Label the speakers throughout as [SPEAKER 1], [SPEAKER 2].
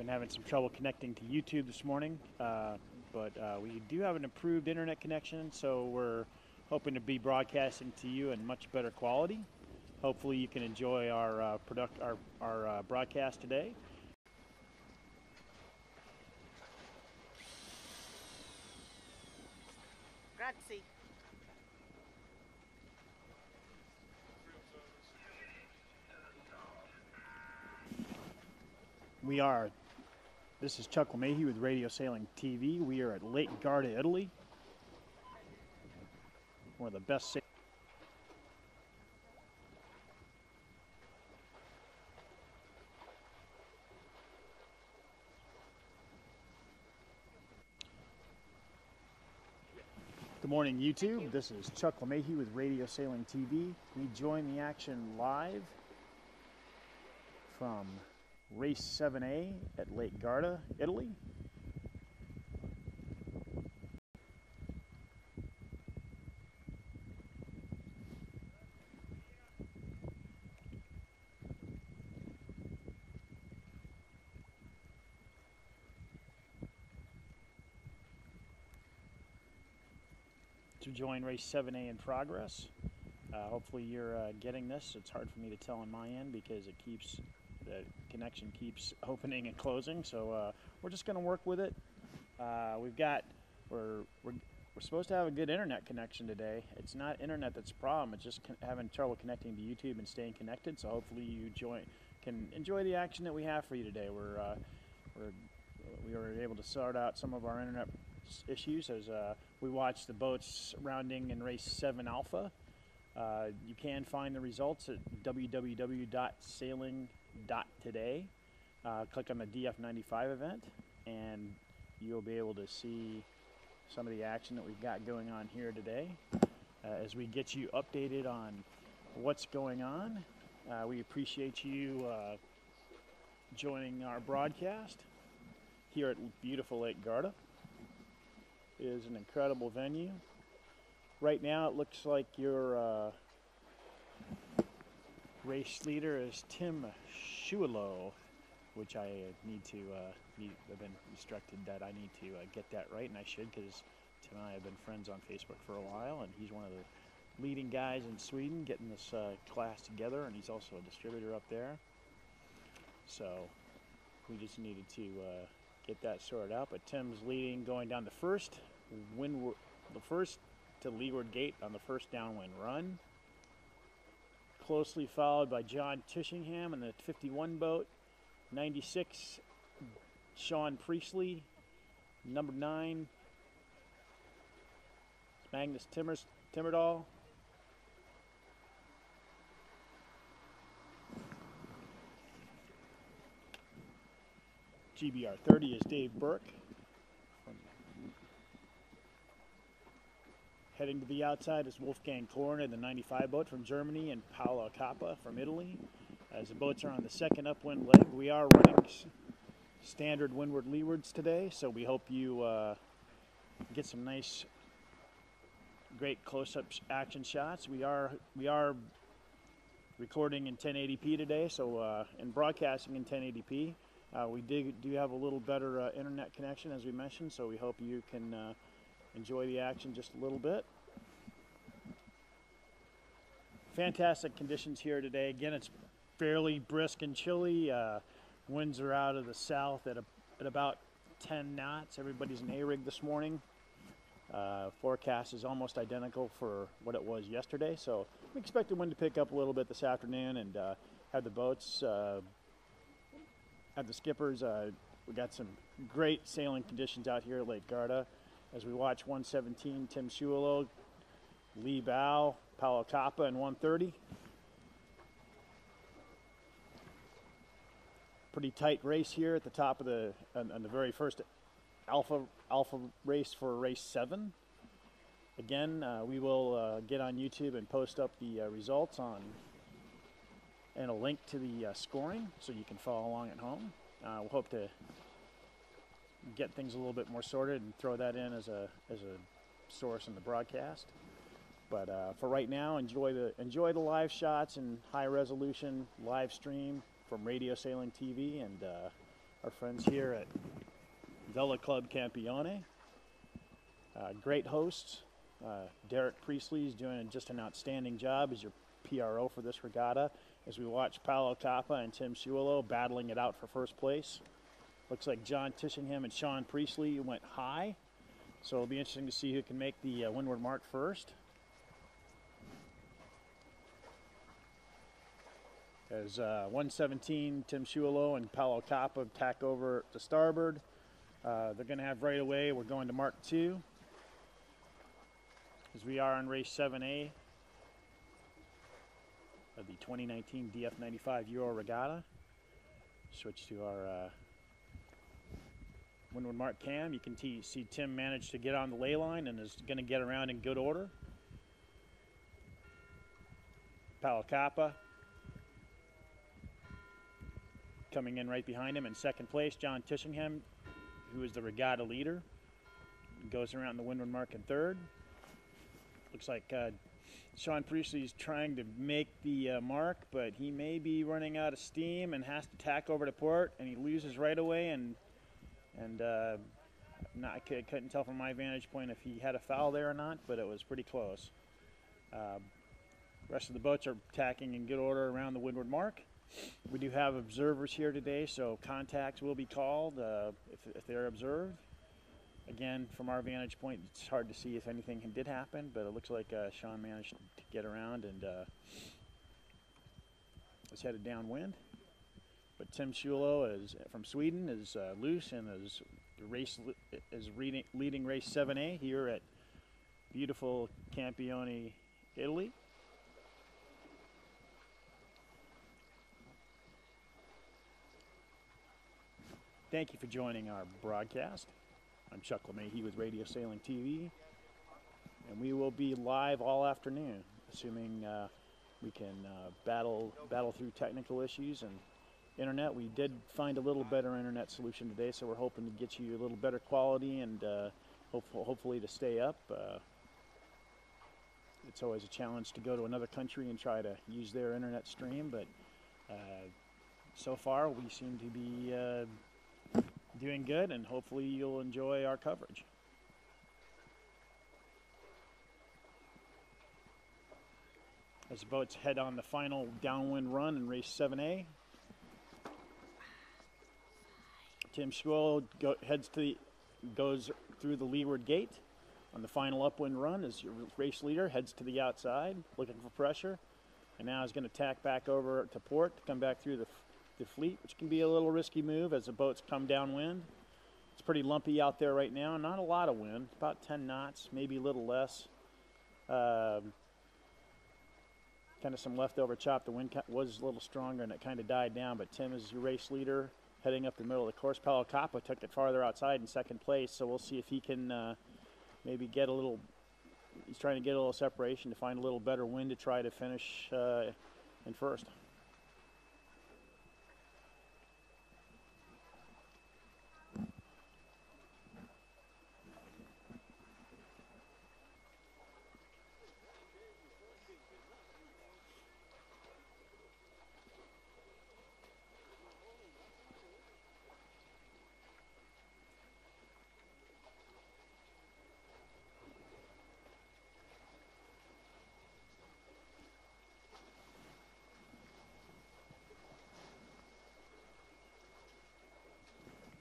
[SPEAKER 1] having some trouble connecting to YouTube this morning, but we do have an improved internet connection, so we're hoping to be broadcasting to you in much better quality. Hopefully you can enjoy our broadcast today.
[SPEAKER 2] Grazie.
[SPEAKER 1] This is Chuck LeMahieu with Radio Sailing TV. We are at Lake Garda, Italy. One of the best Good morning, YouTube. This is Chuck LeMahieu with Radio Sailing TV. We join the action live from Race 7A at Lake Garda, Italy. To join Race 7A in progress. Hopefully you're getting this. It's hard for me to tell on my end because the connection keeps opening and closing, so we're just going to work with it. We're supposed to have a good internet connection today. It's not internet that's a problem, it's just having trouble connecting to YouTube and staying connected, so hopefully you can enjoy the action that we have for you today. We were able to sort out some of our internet issues as we watched the boats rounding in race 7 Alpha. You can find the results at www.sailing.today. Click on the DF95 event and you'll be able to see some of the action that we've got going on here today. As we get you updated on what's going on, we appreciate you joining our broadcast here at beautiful Lake Garda. It is an incredible venue. Right now it looks like your race leader is Tim Schuelo, which I've been instructed that I need to get that right, and I should, because Tim and I have been friends on Facebook for a while, and he's one of the leading guys in Sweden getting this class together, and he's also a distributor up there. So we just needed to get that sorted out, but Tim's leading going down the first to leeward gate on the first downwind run. Closely followed by John Tishingham in the 51 boat, 96 Sean Priestley, number 9 Magnus Timmerdahl. GBR 30 is Dave Burke. Heading to the outside is Wolfgang Korn in the 95 boat from Germany and Paolo Cappa from Italy. As the boats are on the second upwind leg, we are running standard windward leewards today, so we hope you get some nice, great close-up action shots. We are recording in 1080p today, so and broadcasting in 1080p. We do have a little better internet connection, as we mentioned, so we hope you can enjoy the action just a little bit. Fantastic conditions here today. Again, it's fairly brisk and chilly. Winds are out of the south at about 10 knots. Everybody's in A-rig this morning. Forecast is almost identical for what it was yesterday, so we expect the wind to pick up a little bit this afternoon and have the boats, have the skippers. We got some great sailing conditions out here at Lake Garda. As we watch 117, Tim Schuelo, Lee Bow, Paolo Cappa, and 130. Pretty tight race here at the top of on the very first alpha race for race 7. Again, we will get on YouTube and post up the results and a link to the scoring so you can follow along at home. We'll hope to get things a little bit more sorted and throw that in as a source in the broadcast. But for right now, enjoy the live shots and high resolution live stream from Radio Sailing TV, and our friends here at Vela Club Campione. Great hosts. Derek Priestley is doing just an outstanding job as your PRO for this regatta as we watch Paolo Cappa and Tim Sciullo battling it out for first place. Looks like John Tishingham and Sean Priestley went high, so it'll be interesting to see who can make the Windward Mark first. As 117, Tim Sciullo and Paolo Cappa tack over to starboard. They're going to have right away, we're going to Mark 2. As we are on race 7A of the 2019 DF95 Euro Regatta. Switch to our Windward Mark cam. You can see Tim managed to get on the ley line and is going to get around in good order. Paolo Cappa coming in right behind him in second place. John Tishingham, who is the regatta leader, goes around the Windward Mark in third. Looks like Sean Priestley's trying to make the mark, but he may be running out of steam and has to tack over to port, and he loses right away. I couldn't tell from my vantage point if he had a foul there or not, but it was pretty close. Rest of the boats are tacking in good order around the Windward Mark. We do have observers here today, so contacts will be called if they're observed. Again, from our vantage point, it's hard to see if anything did happen, but it looks like Sean managed to get around and is headed downwind. But Tim Sciullo from Sweden is loose and is leading race 7A here at beautiful Campione, Italy. Thank you for joining our broadcast. I'm Chuck LeMahieu with Radio Sailing TV, and we will be live all afternoon, assuming we can battle through technical issues and internet. We did find a little better internet solution today, so we're hoping to get you a little better quality and hopefully to stay up. It's always a challenge to go to another country and try to use their internet stream, but so far we seem to be doing good, and hopefully you'll enjoy our coverage. As the boats head on the final downwind run in race 7A, Tim Sciullo goes through the leeward gate on the final upwind run as your race leader heads to the outside looking for pressure, and now is going to tack back over to port to come back through the fleet, which can be a little risky move as the boats come downwind. It's pretty lumpy out there right now, not a lot of wind, about 10 knots, maybe a little less. Kind of some leftover chop. The wind was a little stronger and it kind of died down, but Tim is your race leader heading up the middle of the course. Paolo Cappa took it farther outside in second place, so we'll see if he can maybe get a little, he's trying to get a little separation to find a little better wind to try to finish in first.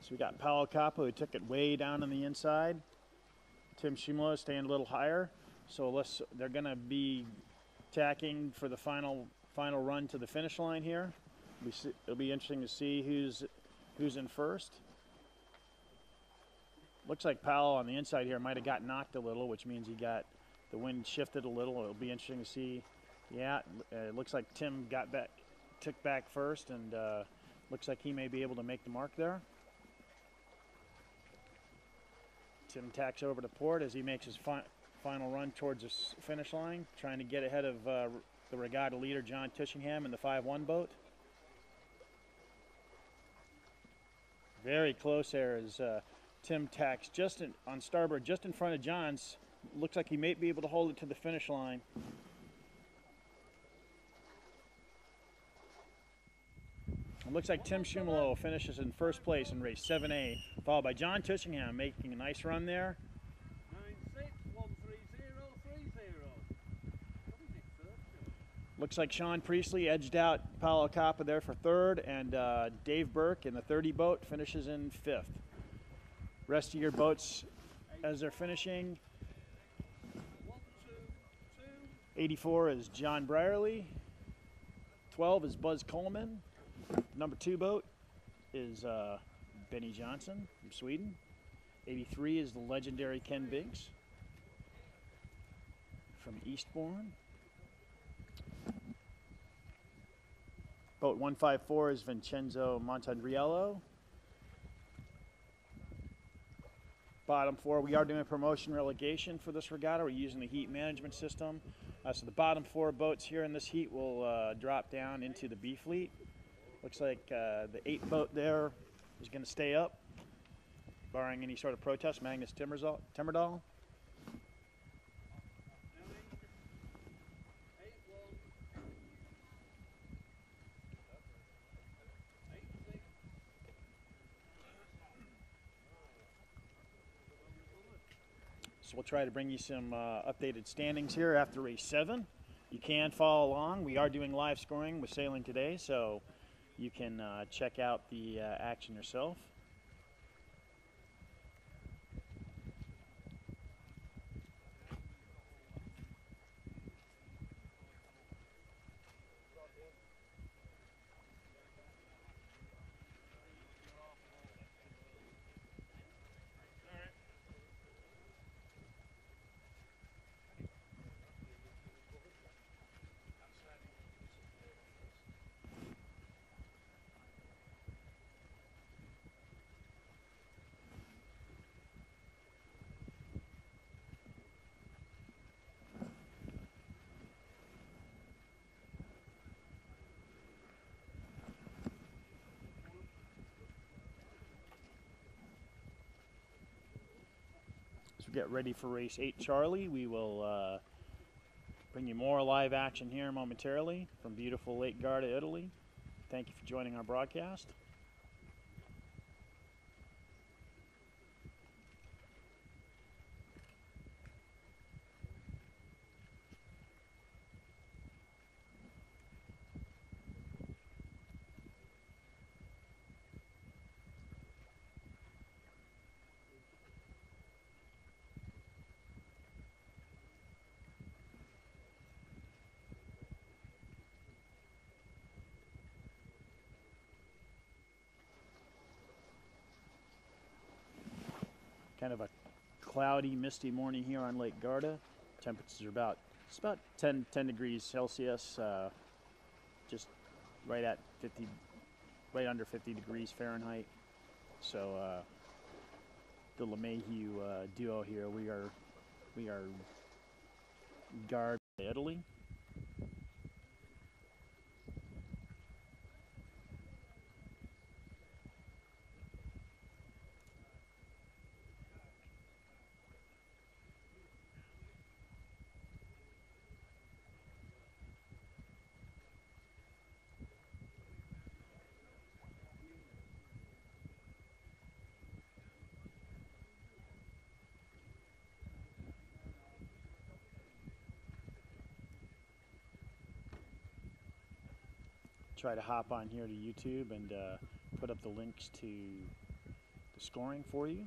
[SPEAKER 1] So we got Paolo Cappa, who took it way down on the inside. Tim Sciullo staying a little higher. So they're going to be tacking for the final run to the finish line here. It'll be interesting to see who's in first. Looks like Paolo on the inside here might have got knocked a little, which means he got the wind shifted a little. It'll be interesting to see. Yeah, it looks like Tim took back first, and looks like he may be able to make the mark there. Tim tacks over to port as he makes his final run towards the finish line, trying to get ahead of the regatta leader, John Tishingham, in the 5-1 boat. Very close there as Tim tacks just on starboard, just in front of John's. Looks like he may be able to hold it to the finish line. It looks like Tim Schumalo finishes in first place in race 7A, followed by John Tushingham making a nice run there.
[SPEAKER 2] 9613030.
[SPEAKER 1] Looks like Sean Priestley edged out Paolo Coppa there for third, and Dave Burke in the 30 boat finishes in fifth. Rest of your boats as they're finishing. 84 is John Brierly. 12 is Buzz Coleman. Number 2 boat is Benny Johnson from Sweden. 83 is the legendary Ken Biggs from Eastbourne. Boat 154 is Vincenzo Montandriello. Bottom 4, we are doing promotion relegation for this regatta. We're using the heat management system. So the bottom 4 boats here in this heat will drop down into the B fleet. Looks like the 8 boat there is going to stay up, barring any sort of protest. Magnus Timmerdahl. So we'll try to bring you some updated standings here after race 7. You can follow along. We are doing live scoring with Sailing Today, so you can check out the action yourself. Get ready for race 8 Charlie. We will bring you more live action here momentarily from beautiful Lake Garda, Italy. Thank you for joining our broadcast. Kind of a cloudy, misty morning here on Lake Garda. Temperatures are about 10 degrees Celsius, just right at 50, right under 50 degrees Fahrenheit. So the LeMahieu duo here, we are Garda, Italy. Try to hop on here to YouTube and put up the links to the scoring for you.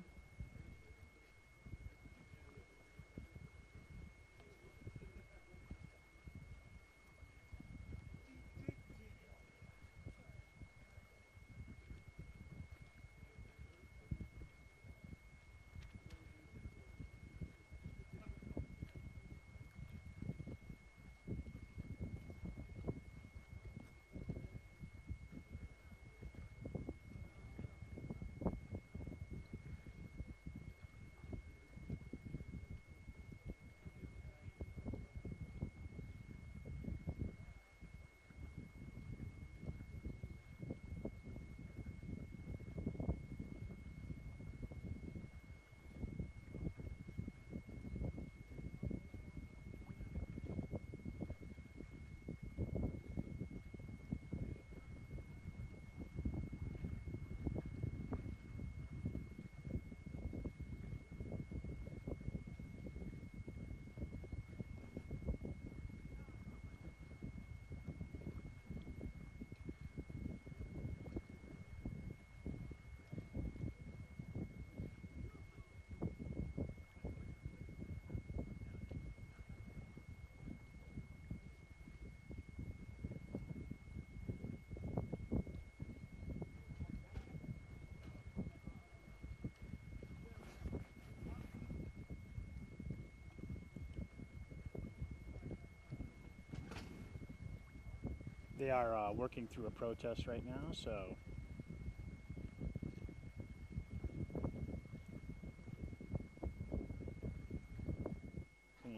[SPEAKER 1] They are working through a protest right now, so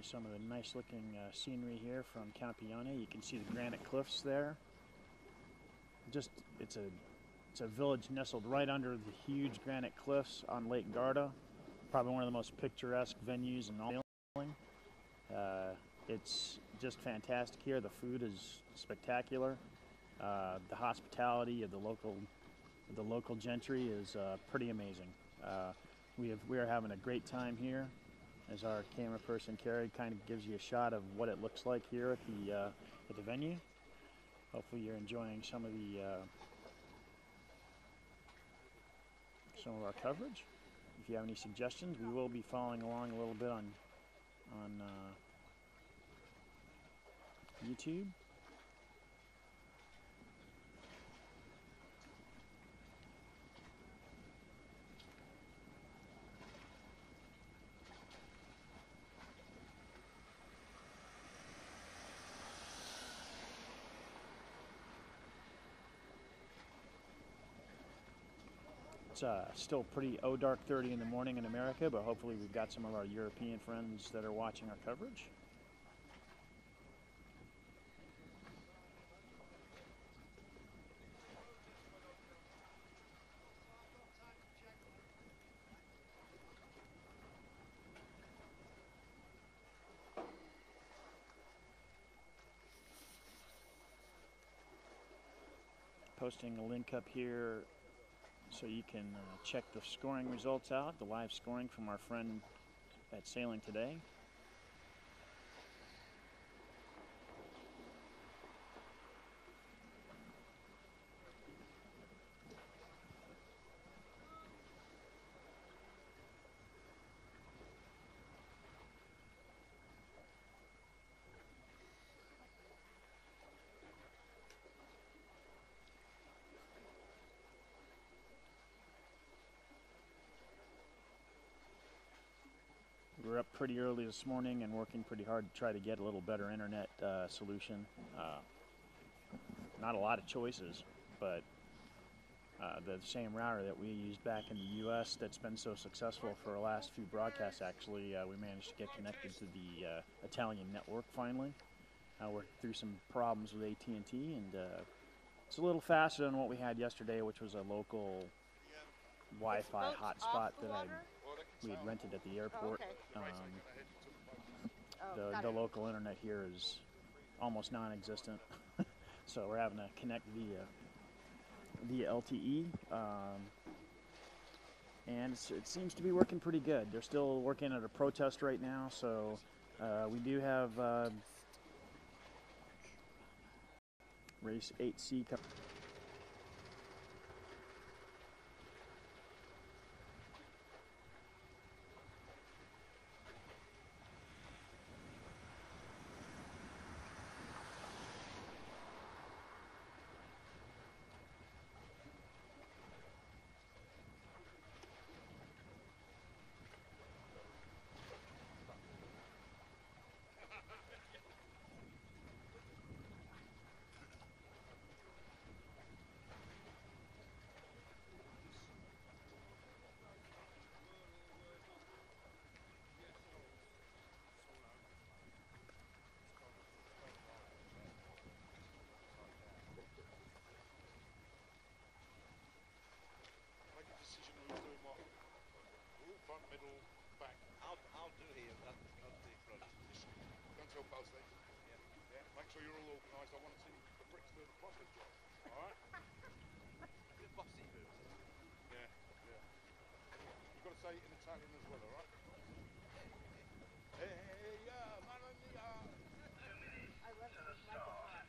[SPEAKER 1] some of the nice looking scenery here from Campione. You can see the granite cliffs there. It's a village nestled right under the huge granite cliffs on Lake Garda. Probably one of the most picturesque venues in all sailing. It's just fantastic here. The food is spectacular. The hospitality of the local gentry is pretty amazing. We are having a great time here. As our camera person Carrie kind of gives you a shot of what it looks like here at the venue. Hopefully you're enjoying some of our coverage. If you have any suggestions, we will be following along a little bit on YouTube. It's still pretty dark 30 in the morning in America, but hopefully we've got some of our European friends that are watching our coverage. Posting a link up here so you can check the scoring results out, the live scoring from our friend at Sailing Today. We were up pretty early this morning and working pretty hard to try to get a little better internet solution. Not a lot of choices, but the same router that we used back in the U.S. that's been so successful for our last few broadcasts, actually, we managed to get connected to the Italian network finally. We're through some problems with AT&T, and it's a little faster than what we had yesterday, which was a local Wi-Fi hotspot that we had rented at the airport. The local internet here is almost non-existent, so we're having to connect via LTE, and it seems to be working pretty good. They're still working at a protest right now, so we do have race 8C coming.
[SPEAKER 2] Middle, back. I'll do here. That's the front. Don't tell both things. Yeah. Make sure you're all organised. I want to see the bricks do the proper job. All right. The bossy moves. Yeah. You've got to say it in Italian as well. All right. Hey, yeah, man, yeah.
[SPEAKER 3] I love it. It's like a hot.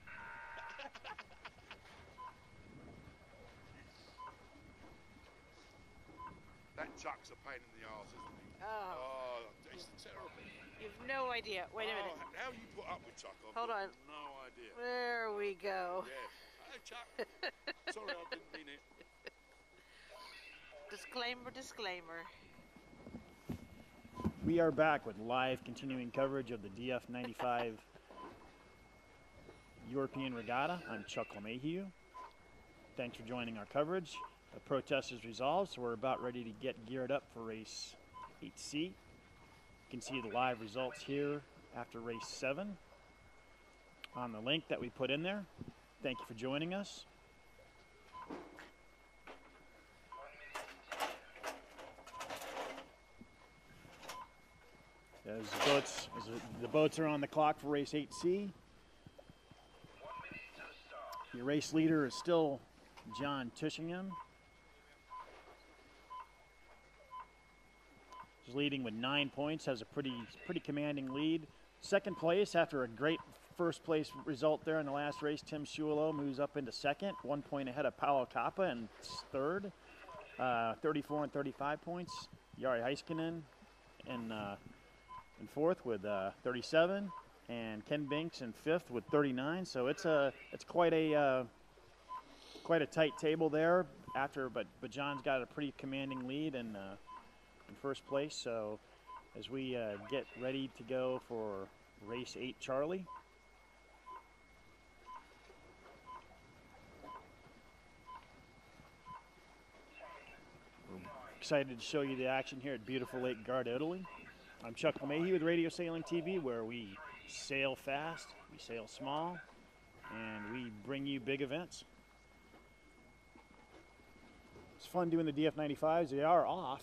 [SPEAKER 2] That chuck's a pain in the arse, isn't he?
[SPEAKER 3] Oh.
[SPEAKER 2] It's terrible.
[SPEAKER 3] You've no idea. Wait a minute.
[SPEAKER 2] How you put up with Chuck?
[SPEAKER 3] Hold on.
[SPEAKER 2] No idea.
[SPEAKER 3] There we go.
[SPEAKER 2] Yeah. Hey, Chuck. Sorry, I didn't mean it.
[SPEAKER 3] Disclaimer.
[SPEAKER 1] We are back with live continuing coverage of the DF95 European Regatta. I'm Chuck LeMahieu. Thanks for joining our coverage. The protest is resolved, so we're about ready to get geared up for race 8C. You can see the live results here after race 7 on the link that we put in there. Thank you for joining us. As the boats are on the clock for race 8C. Your race leader is still John Tushingham. He's leading with 9 points, has a pretty commanding lead. Second place after a great first place result there in the last race. Tim Schuelo moves up into second, 1 point ahead of Paolo Kappa in third, 34 and 35 points. Jari Heiskanen in fourth with 37, and Ken Binks in fifth with 39. So it's quite a tight table there. But John's got a pretty commanding lead in first place. So as we get ready to go for race 8 Charlie. We're excited to show you the action here at beautiful Lake Garda, Italy. I'm Chuck LeMahieu with Radio Sailing TV, where we sail fast, we sail small, and we bring you big events. It's fun doing the DF95s. They are off.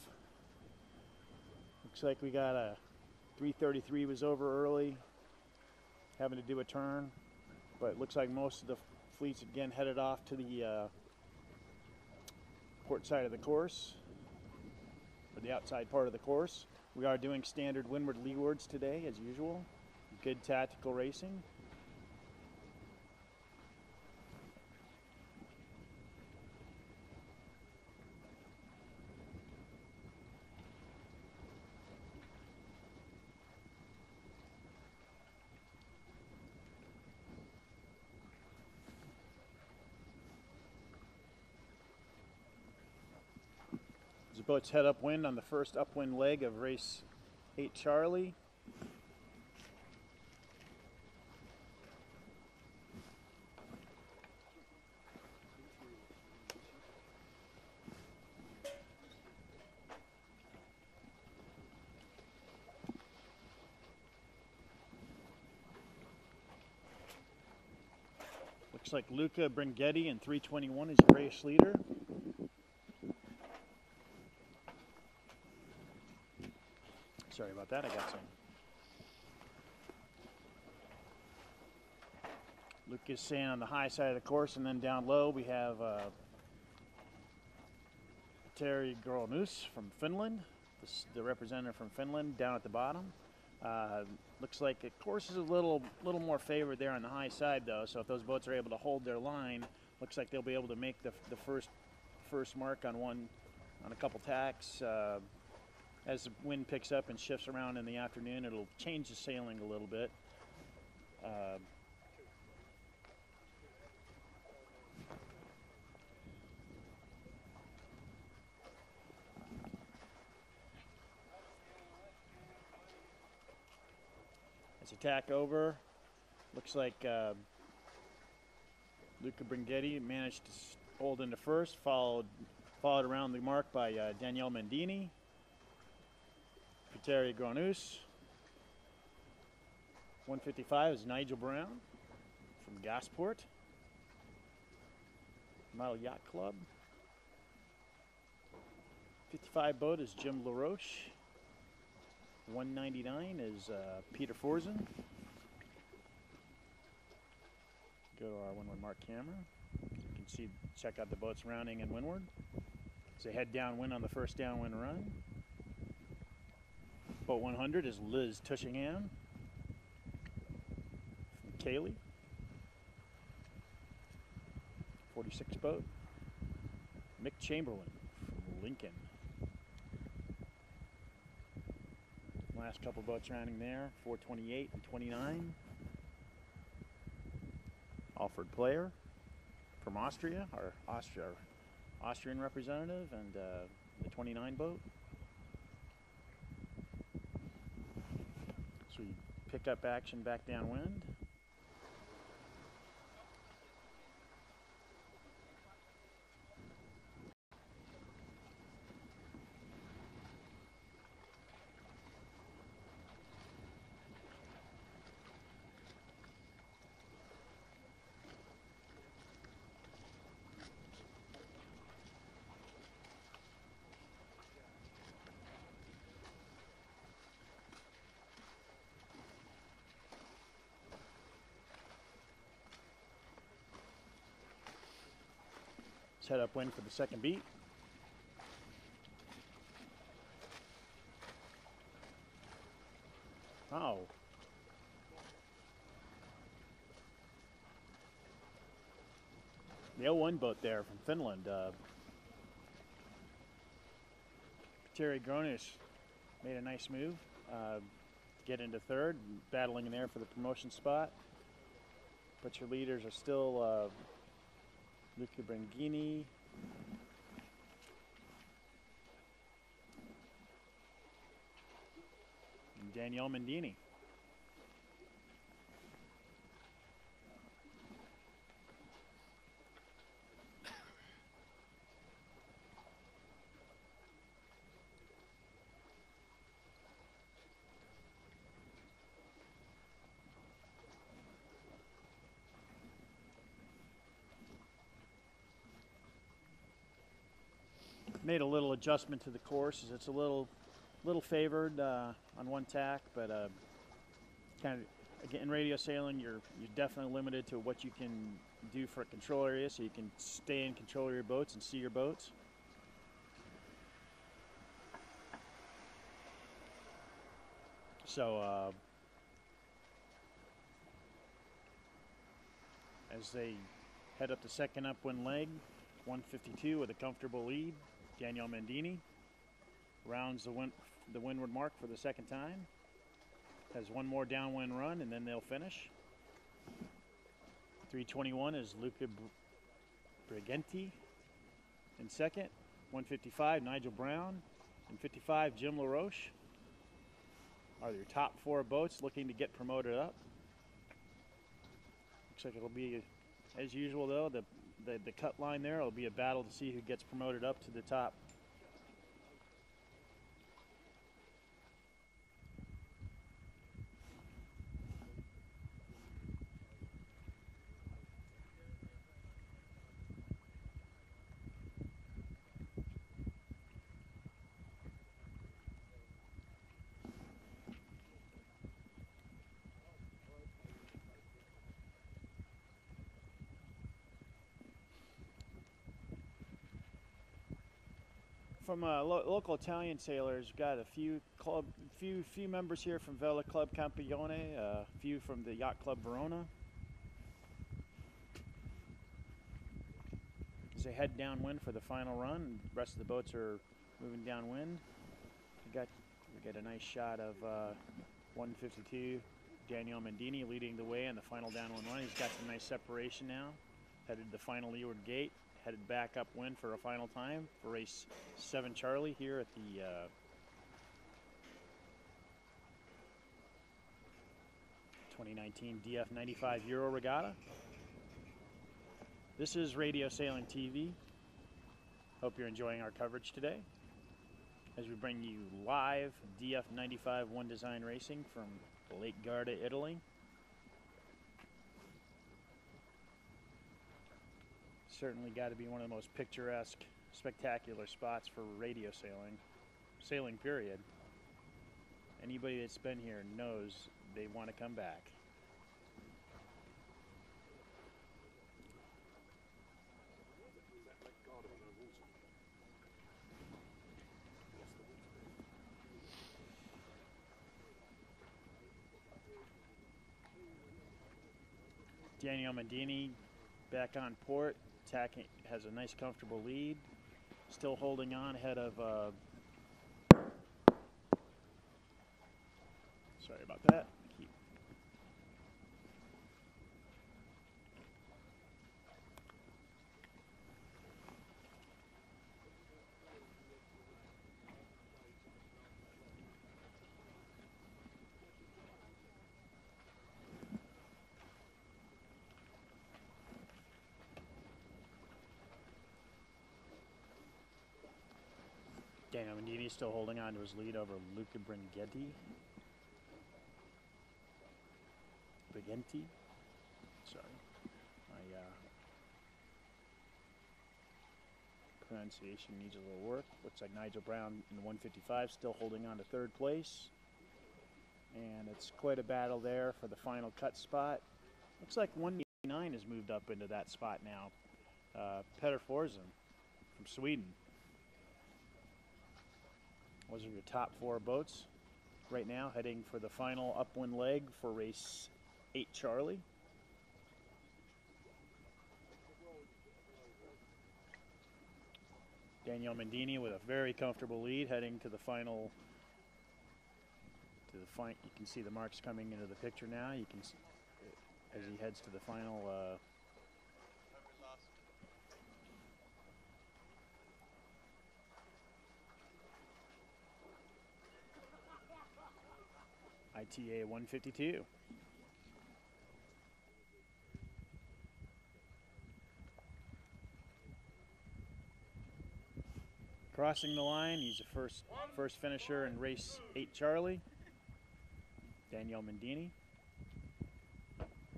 [SPEAKER 1] Looks like we got a 333 was over early, having to do a turn, but it looks like most of the fleets again headed off to the port side of the course, or the outside part of the course. We are doing standard windward leewards today, as usual. Good tactical racing. The boats head upwind on the first upwind leg of race 8 Charlie. Looks like Luca Bringetti in 321 is your race leader. Sorry about that, I got some. Lucas staying on the high side of the course, and then down low we have Terry Gornus from Finland, the representative from Finland, down at the bottom. Looks like the course is a little more favored there on the high side though, so if those boats are able to hold their line, looks like they'll be able to make the first mark on a couple tacks. As the wind picks up and shifts around in the afternoon, it'll change the sailing a little bit. As attack over, looks like Luca Bringetti managed to hold into first, followed around the mark by Danielle Mendini. Terry Gornus. 155 is Nigel Brown from Gasport. Model Yacht Club. 55 boat is Jim LaRoche. 199 is Peter Forzen. Go to our Windward Mark camera. You can check out the boats rounding in windward. As they head downwind on the first downwind run. Boat 100 is Liz Tushingham from Cayley. 46 boat, Mick Chamberlain from Lincoln. Last couple boats rounding there, 428 and 29. Alfred Player from Austria, our Austrian representative, and the 29 boat. So we pick up action back downwind. head upwind for the second beat. Oh. The 01 boat there from Finland. Terry Gronish made a nice move. Get into third, battling in there for the promotion spot. But your leaders are still Luca Brangini, and Danielle Mendini. Made a little adjustment to the course, as it's a little favored on one tack, but kind of again, in radio sailing, you're definitely limited to what you can do for a control area, so you can stay in control of your boats and see your boats. So as they head up the second upwind leg, 152 with a comfortable lead. Danielle Mendini rounds the Windward Mark for the second time. Has one more downwind run and then they'll finish. 321 is Luca Brigenti in second. 155 Nigel Brown and 55 Jim LaRoche are your top four boats looking to get promoted up. Looks like it'll be, as usual though, the cut line there, it'll be a battle to see who gets promoted up to the top. From local Italian sailors, we've got a few members here from Vela Club Campione, a few from the Yacht Club Verona. As they head downwind for the final run, the rest of the boats are moving downwind. We get a nice shot of 152 Daniel Mendini leading the way in the final downwind run. He's got some nice separation now. Headed the final leeward gate. Headed back upwind for a final time for race 7 Charlie here at the (2019) DF95 Euro Regatta. This is Radio Sailing TV. Hope you're enjoying our coverage today as we bring you live DF95 One Design Racing from Lake Garda, Italy. Certainly got to be one of the most picturesque, spectacular spots for radio sailing period. Anybody that's been here knows they want to come back. Daniel Mendini back on port. Attacking, has a nice comfortable lead, still holding on ahead of sorry about that. Daniel Mendini still holding on to his lead over Luca Brigenti. Sorry. My pronunciation needs a little work. Looks like Nigel Brown in the 155 still holding on to third place. And it's quite a battle there for the final cut spot. Looks like 189 has moved up into that spot now. Peter Forsen from Sweden. Those are your top 4 boats right now, heading for the final upwind leg for race 8 Charlie. Danielle Mendini with a very comfortable lead, heading to the final. You can see the marks coming into the picture now. You can as he heads to the final. ITA 152. Crossing the line, he's the first finisher in race 8 Charlie. Danielle Mendini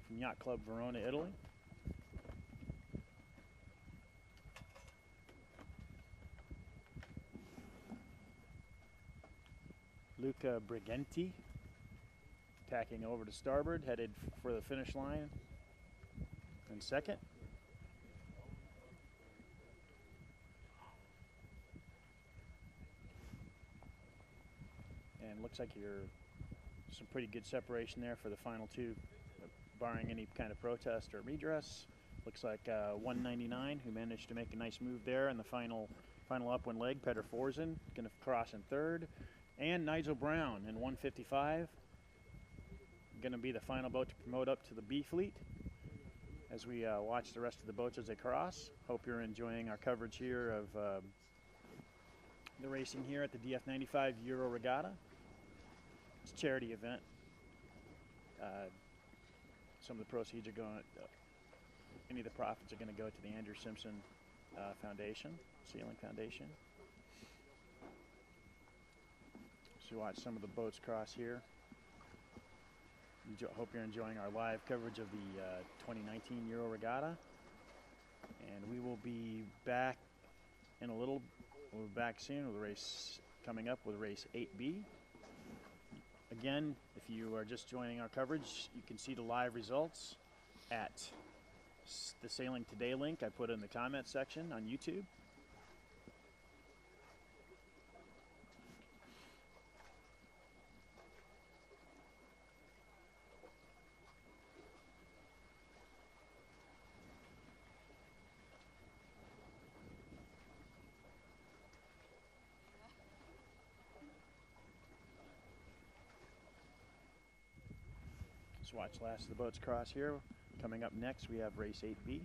[SPEAKER 1] from Yacht Club Verona, Italy. Luca Briganti tacking over to starboard, headed for the finish line in second. And looks like you're some pretty good separation there for the final 2, barring any kind of protest or redress. Looks like 199, who managed to make a nice move there in the final upwind leg. Peter Forsen going to cross in third, and Nigel Brown in 155, going to be the final boat to promote up to the B fleet. As we watch the rest of the boats as they cross, hope you're enjoying our coverage here of the racing here at the DF95 Euro Regatta. It's a charity event. Some of the proceeds are going, any of the profits are going to go to the Andrew Simpson Foundation, Sailing Foundation. So watch some of the boats cross here. Hope you're enjoying our live coverage of the 2019 Euro Regatta. And we will be back in a little. We'll be back soon with a race coming up with race 8B. Again, if you are just joining our coverage, you can see the live results at the Sailing Today link I put in the comment section on YouTube. Let's watch the last of the boats cross here. Coming up next, we have race 8B.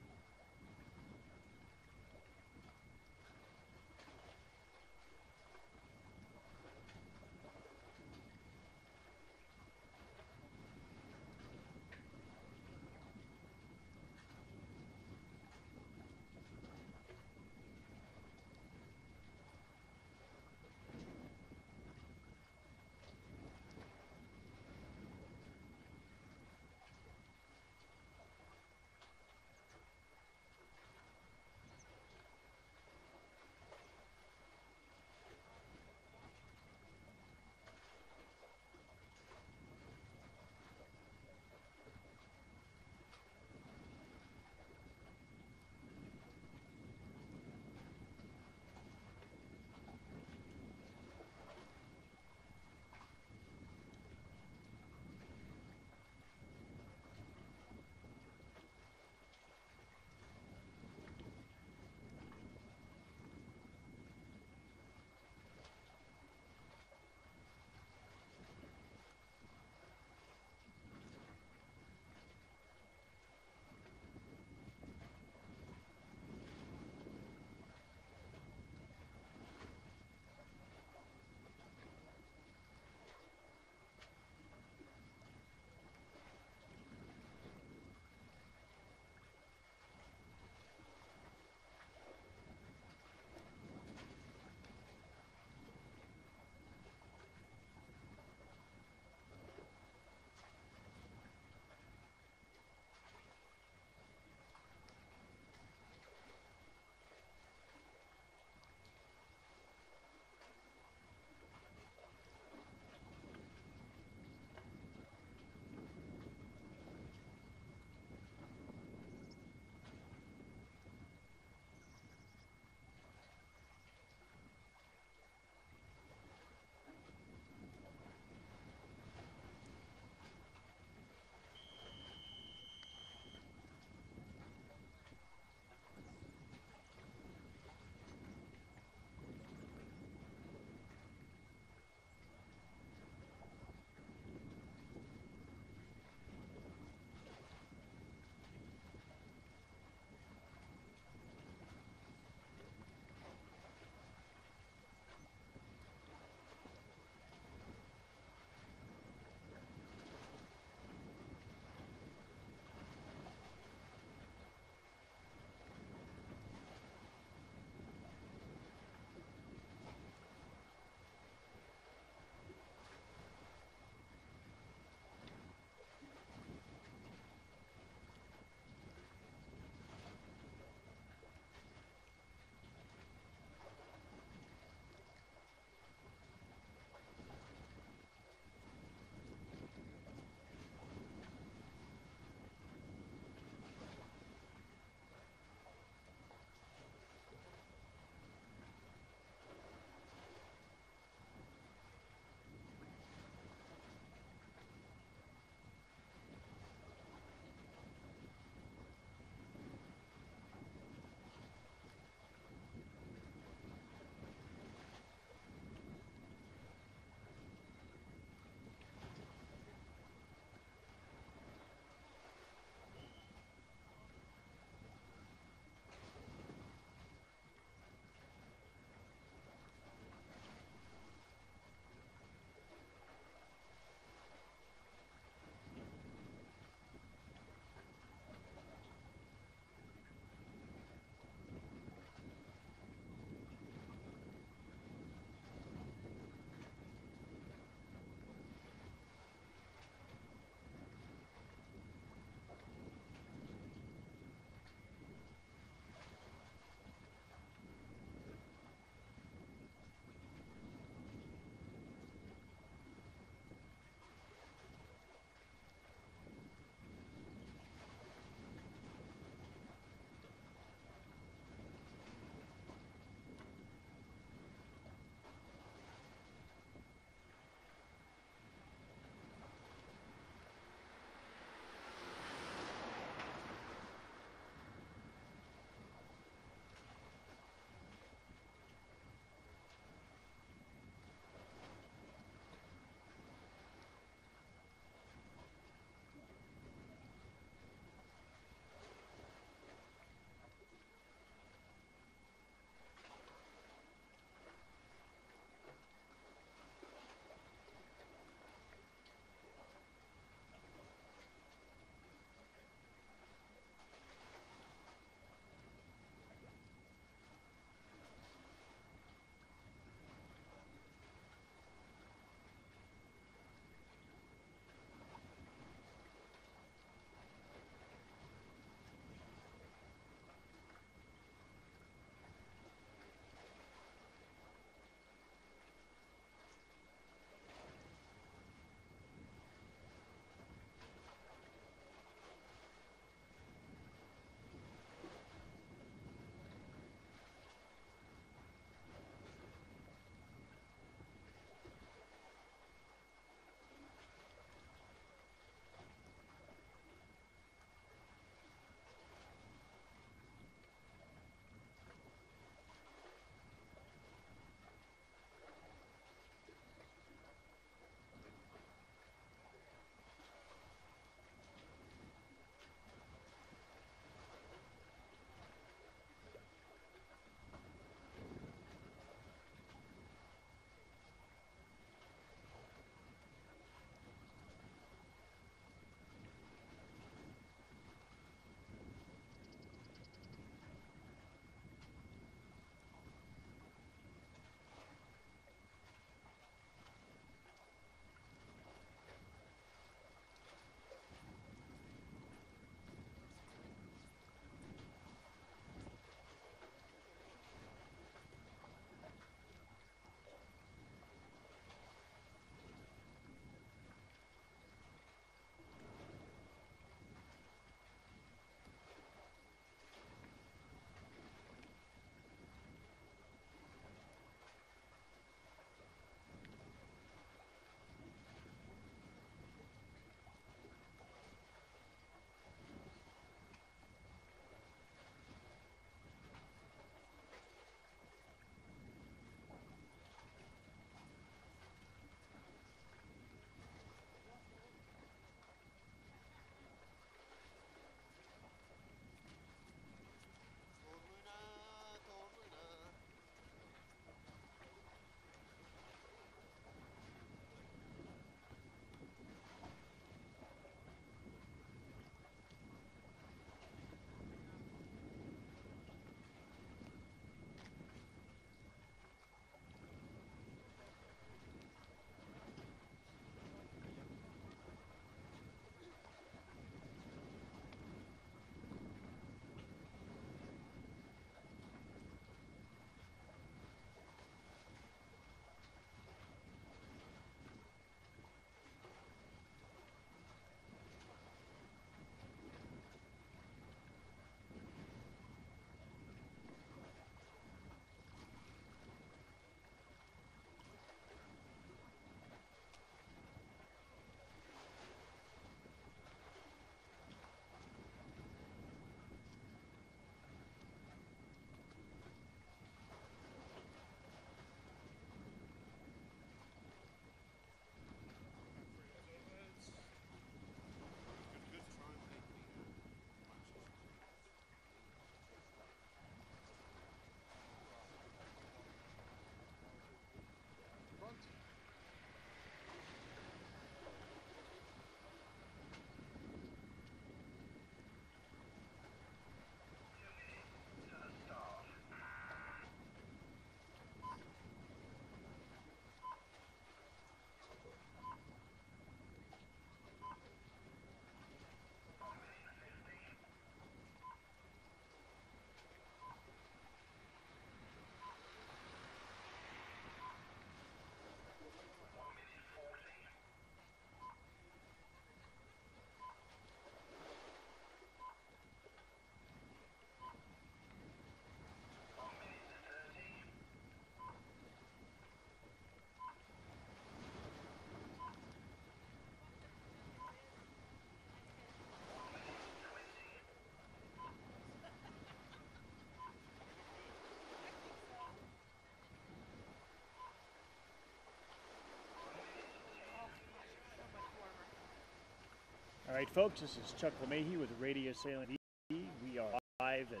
[SPEAKER 1] Alright folks, this is Chuck LeMahieu with Radio Sailing TV. We are live at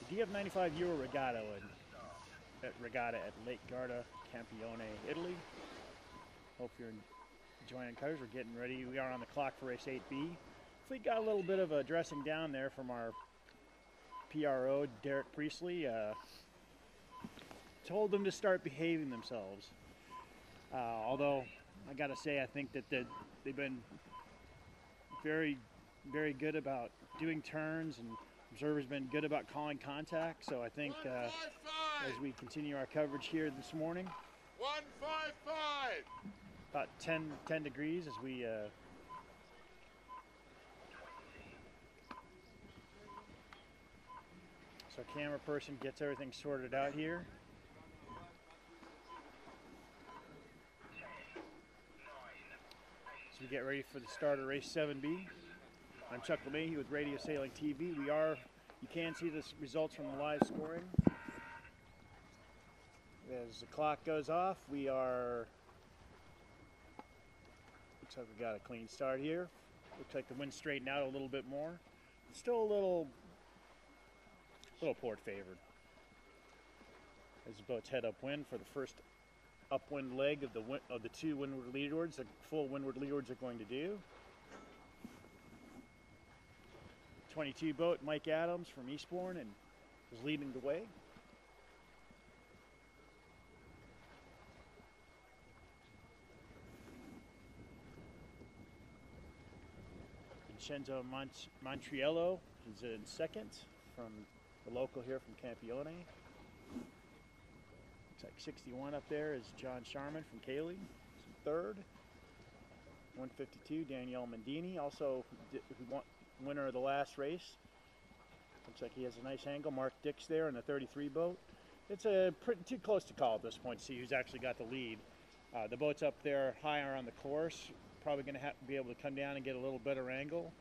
[SPEAKER 1] the DF95 Euro Regatta at Lake Garda, Campione, Italy. Hope you're enjoying the colors. We're getting ready. We are on the clock for race 8B. Fleet got a little bit of a dressing down there from our PRO, Derek Priestley. Told them to start behaving themselves. Although, I gotta say, I think that they've been very, very good about doing turns, and observers been good about calling contact. So I think as we continue our coverage here this morning,
[SPEAKER 2] 155.
[SPEAKER 1] about 10 degrees as we so camera person gets everything sorted out here. So we get ready for the start of race 7B. I'm Chuck LeMahieu with Radio Sailing TV. You can see the results from the live scoring. As the clock goes off, looks like we got a clean start here. Looks like the wind straightened out a little bit more. Still a little port favored. As the boats head upwind for the first upwind leg of the two windward leadards, the full windward leadards are going to do. 22 boat, Mike Adams from Eastbourne, and is leading the way. Vincenzo Montriello is in second from the local here from Campione. Looks like 61 up there is John Sharman from Cayley. He's in third. 152, Danielle Mendini, also winner of the last race. Looks like he has a nice angle. Mark Dix there in the 33 boat. It's too close to call at this point to see who's actually got the lead. The boat's up there higher on the course. Probably going to have to be able to come down and get a little better angle.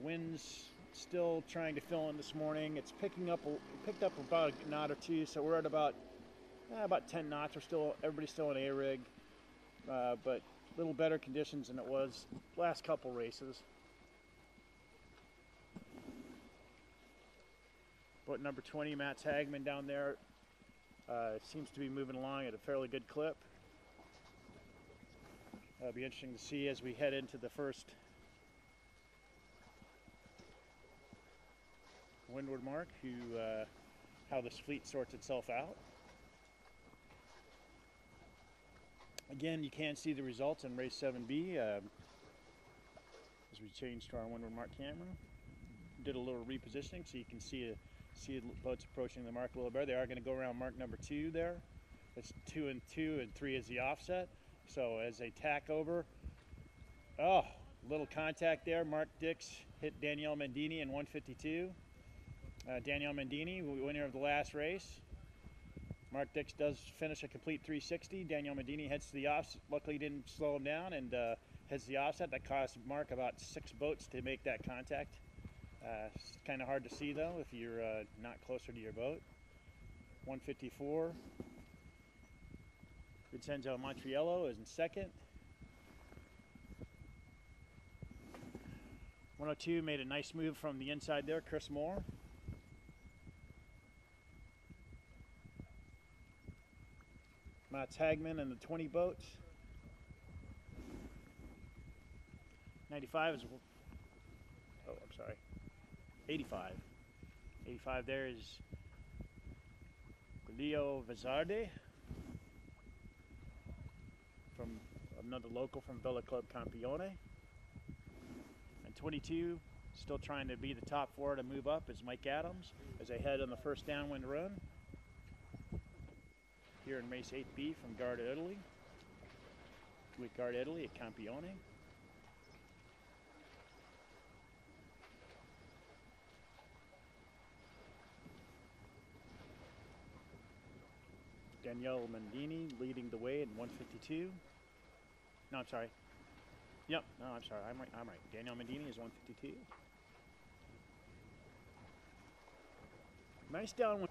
[SPEAKER 1] Wind's still trying to fill in this morning. It's picked up about a knot or two, so we're at about 10 knots. Everybody's still in A-rig, but a little better conditions than it was last couple races. Boat number 20, Matt Hagman down there, seems to be moving along at a fairly good clip. It'll be interesting to see as we head into the first Windward Mark, how this fleet sorts itself out. Again, you can see the results in race 7B as we change to our Windward Mark camera. Did a little repositioning so you can see the boats approaching the mark a little better. They are going to go around mark number 2 there. That's 2 and 2, and 3 is the offset. So as they tack over, little contact there. Mark Dix hit Danielle Mendini in 152. Danielle Mendini, winner of the last race. Mark Dix does finish a complete 360. Danielle Mendini heads to the offset. Luckily, he didn't slow him down and heads to the offset. That cost Mark about 6 boats to make that contact. It's kind of hard to see though if you're not closer to your boat. 154. Vincenzo Montriello is in second. 102 made a nice move from the inside there, Chris Moore. Matt Hagman and the 20 boats. 95 is, I'm sorry, 85. 85 there is Leo Vazarde from another local from Vela Club Campione. And 22, still trying to be the top 4 to move up, is Mike Adams as they head on the first downwind run here in race 8B from Garda, Italy. With Garda, Italy at Campione. Danielle Mendini leading the way in 152. No, I'm sorry. Yep, no, I'm sorry. I'm right. Danielle Mendini is 152. Nice downwind.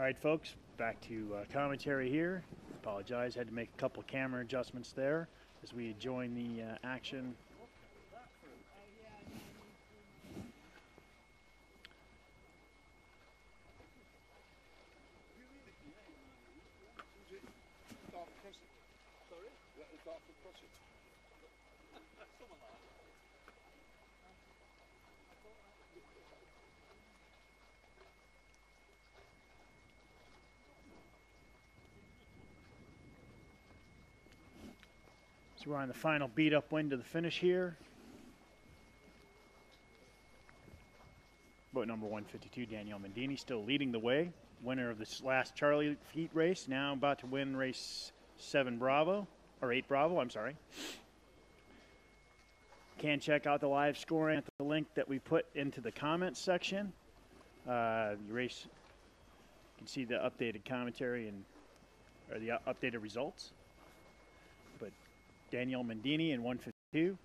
[SPEAKER 1] All right, folks, back to commentary here. Apologize, had to make a couple camera adjustments there as we join the action. So we're on the final beat up wind to the finish here. Boat number 152, Danielle Mendini, still leading the way. Winner of this last Charlie Heat race, now about to win race 7 Bravo, or 8 Bravo, I'm sorry. Can check out the live scoring at the link that we put into the comments section. The race, you can see the updated commentary and or the updated results. But Danielle Mendini in 152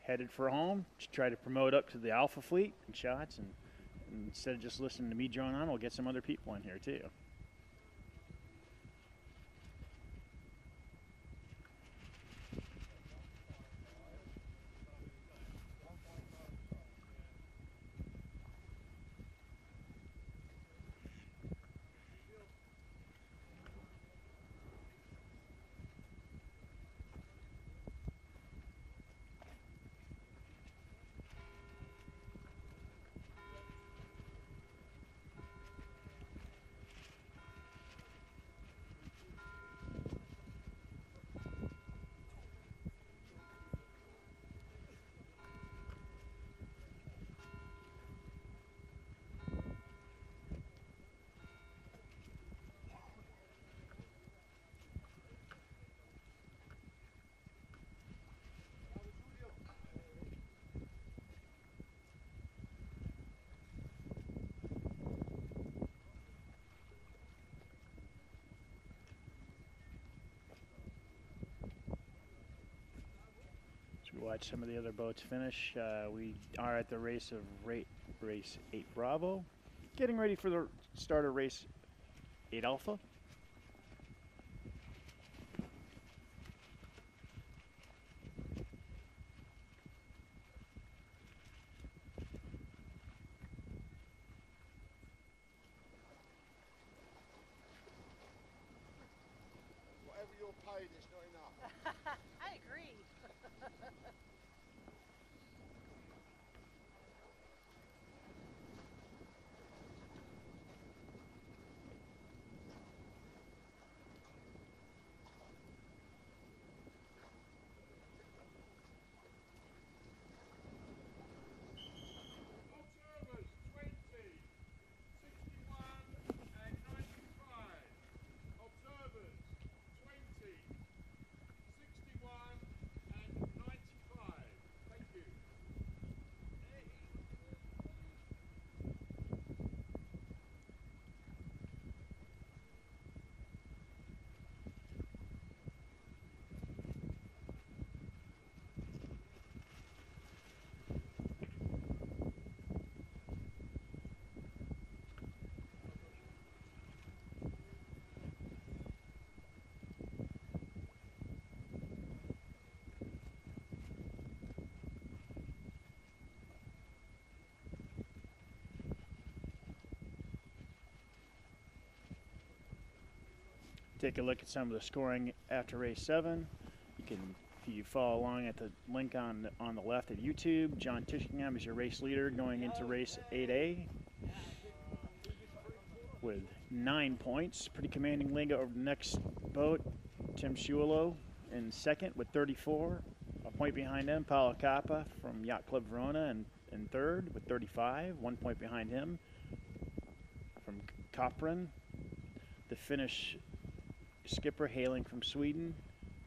[SPEAKER 1] headed for home to try to promote up to the Alpha Fleet and shots, and instead of just listening to me drone on, we'll get some other people in here too. Watch some of the other boats finish. We are at the race of race 8 Bravo, getting ready for the start of race 8 Alpha.
[SPEAKER 2] Whatever you're paid is not enough.
[SPEAKER 3] I agree.
[SPEAKER 2] Observers 20, 61 and 95. Observers 20, 61 and 95. Thank you.
[SPEAKER 1] Take a look at some of the scoring after race 7. You can, if you follow along at the link on the left of YouTube, John Tishingham is your race leader going into race 8A with 9 points. Pretty commanding lead over the next boat. Tim Sciullo in second with 34. A point behind him, Paolo Cappa from Yacht Club Verona in third with 35. 1 point behind him from Kopran. The Finnish skipper hailing from Sweden,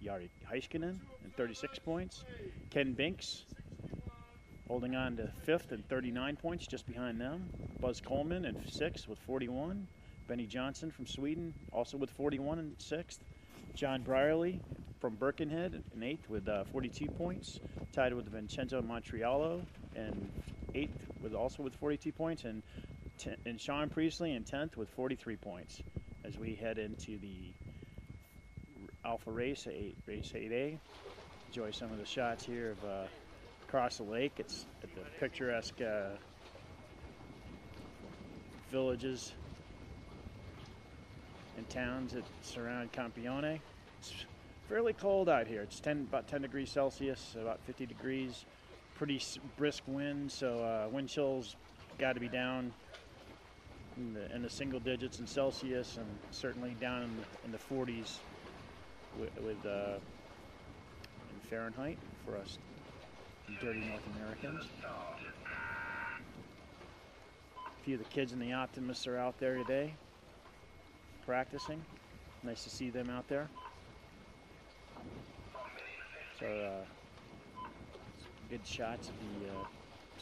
[SPEAKER 1] Jari Heiskanen, and 36 points. Ken Binks holding on to 5th and 39 points, just behind them. Buzz Coleman in 6th with 41. Benny Johnson from Sweden, also with 41 and 6th. John Brierley from Birkenhead in 8th with 42 points. Tied with Vincenzo Montrealo in 8th also with 42 points. And and Sean Priestley in 10th with 43 points as we head into the Alpha race 8A. Enjoy some of the shots here of across the lake. It's at the picturesque villages and towns that surround Campione. It's fairly cold out here. It's about 10 degrees Celsius, about 50 degrees. Pretty brisk wind, so wind chill's got to be down in the single digits in Celsius, and certainly down in the 40s in Fahrenheit for us dirty North Americans. A few of the kids in the Optimists are out there today practicing. Nice to see them out there. So good shots of the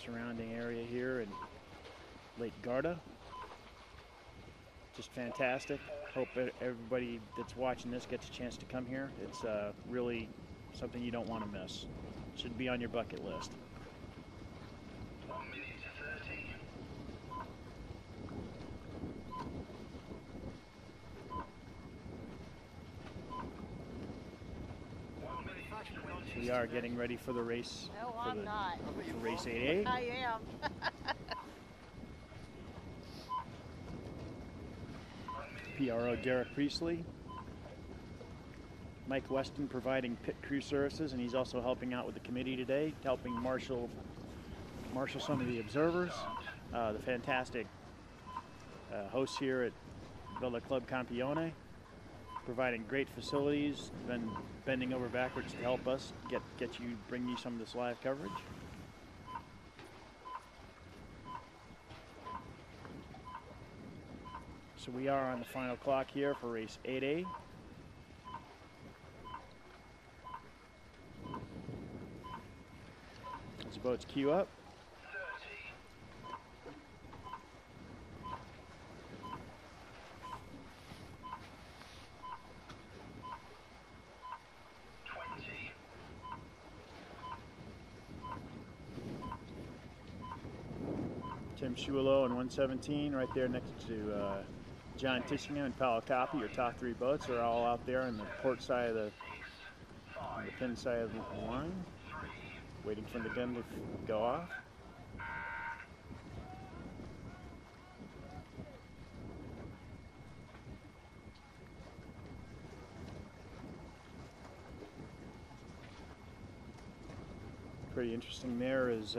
[SPEAKER 1] surrounding area here in Lake Garda. Just fantastic. Hope everybody that's watching this gets a chance to come here. It's really something you don't want to miss. Should be on your bucket list. We are getting ready for the race.
[SPEAKER 3] No, I'm not.
[SPEAKER 1] For race 8A.
[SPEAKER 3] I am.
[SPEAKER 1] PRO Derek Priestley. Mike Weston providing pit crew services, and he's also helping out with the committee today, helping marshal some of the observers. The fantastic hosts here at Vela Club Campione, providing great facilities, been bending over backwards to help us bring you some of this live coverage. So we are on the final clock here for race 8A. As the boats queue up. Tim Schuelo in 117 right there next to John Tishingham and Paolo Coppi. Your top three boats are all out there on the port side of the pin side of the line, waiting for the gun to go off. Pretty interesting there is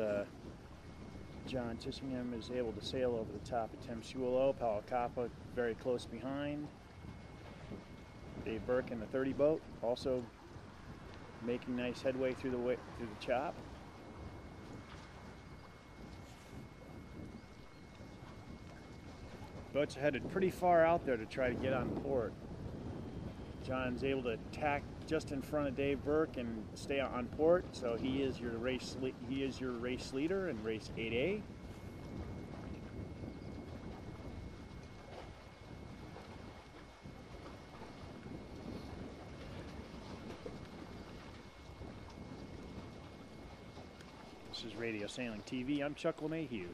[SPEAKER 1] John Tishingham is able to sail over the top of Tim Schuelo. Paolo Coppa very close behind. Dave Burke in the 30 boat also making nice headway through the chop. Boats are headed pretty far out there to try to get on port. John's able to tack just in front of Dave Burke and stay on port, so he is your race leader in race 8A. This is Radio Sailing TV. I'm Chuck LeMahieu.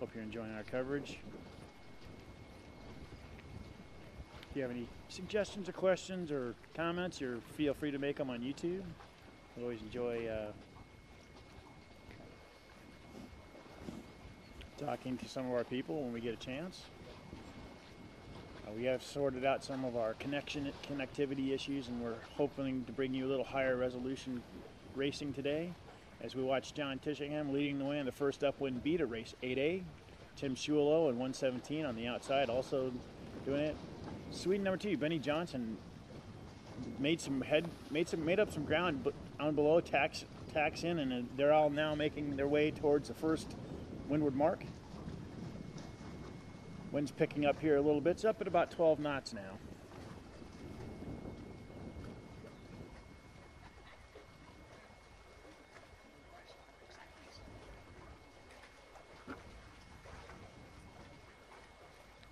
[SPEAKER 1] Hope you're enjoying our coverage. If you have any suggestions or questions or comments, feel free to make them on YouTube. I always enjoy talking to some of our people when we get a chance. We have sorted out some of our connectivity issues, and we're hoping to bring you a little higher resolution racing today as we watch John Tishingham leading the way in the first upwind beat of race 8A. Tim Schuelo in 117 on the outside also doing it. Sweden number 2, Benny Johnson, made up some ground on below, tacks in, and they're all now making their way towards the first Windward Mark. Wind's picking up here a little bit. It's up at about 12 knots now.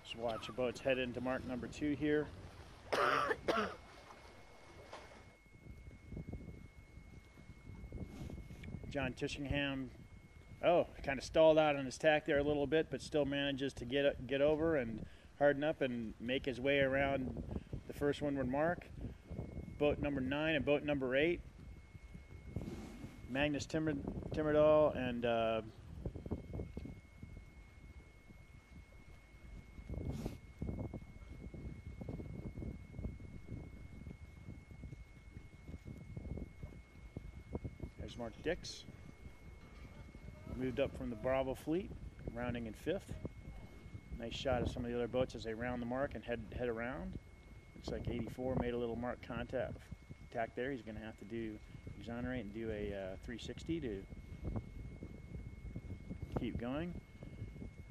[SPEAKER 1] Just watch the boats head into mark number 2 here. John Tishingham Oh, kind of stalled out on his tack there a little bit, but still manages to get over and harden up and make his way around the first Windward Mark. Boat number 9 and boat number 8. Magnus Timmerdal and there's Mark Dix. Moved up from the Bravo fleet, rounding in 5th. Nice shot of some of the other boats as they round the mark and head around. Looks like 84 made a little mark contact tack there. He's going to have to exonerate and do a 360 to keep going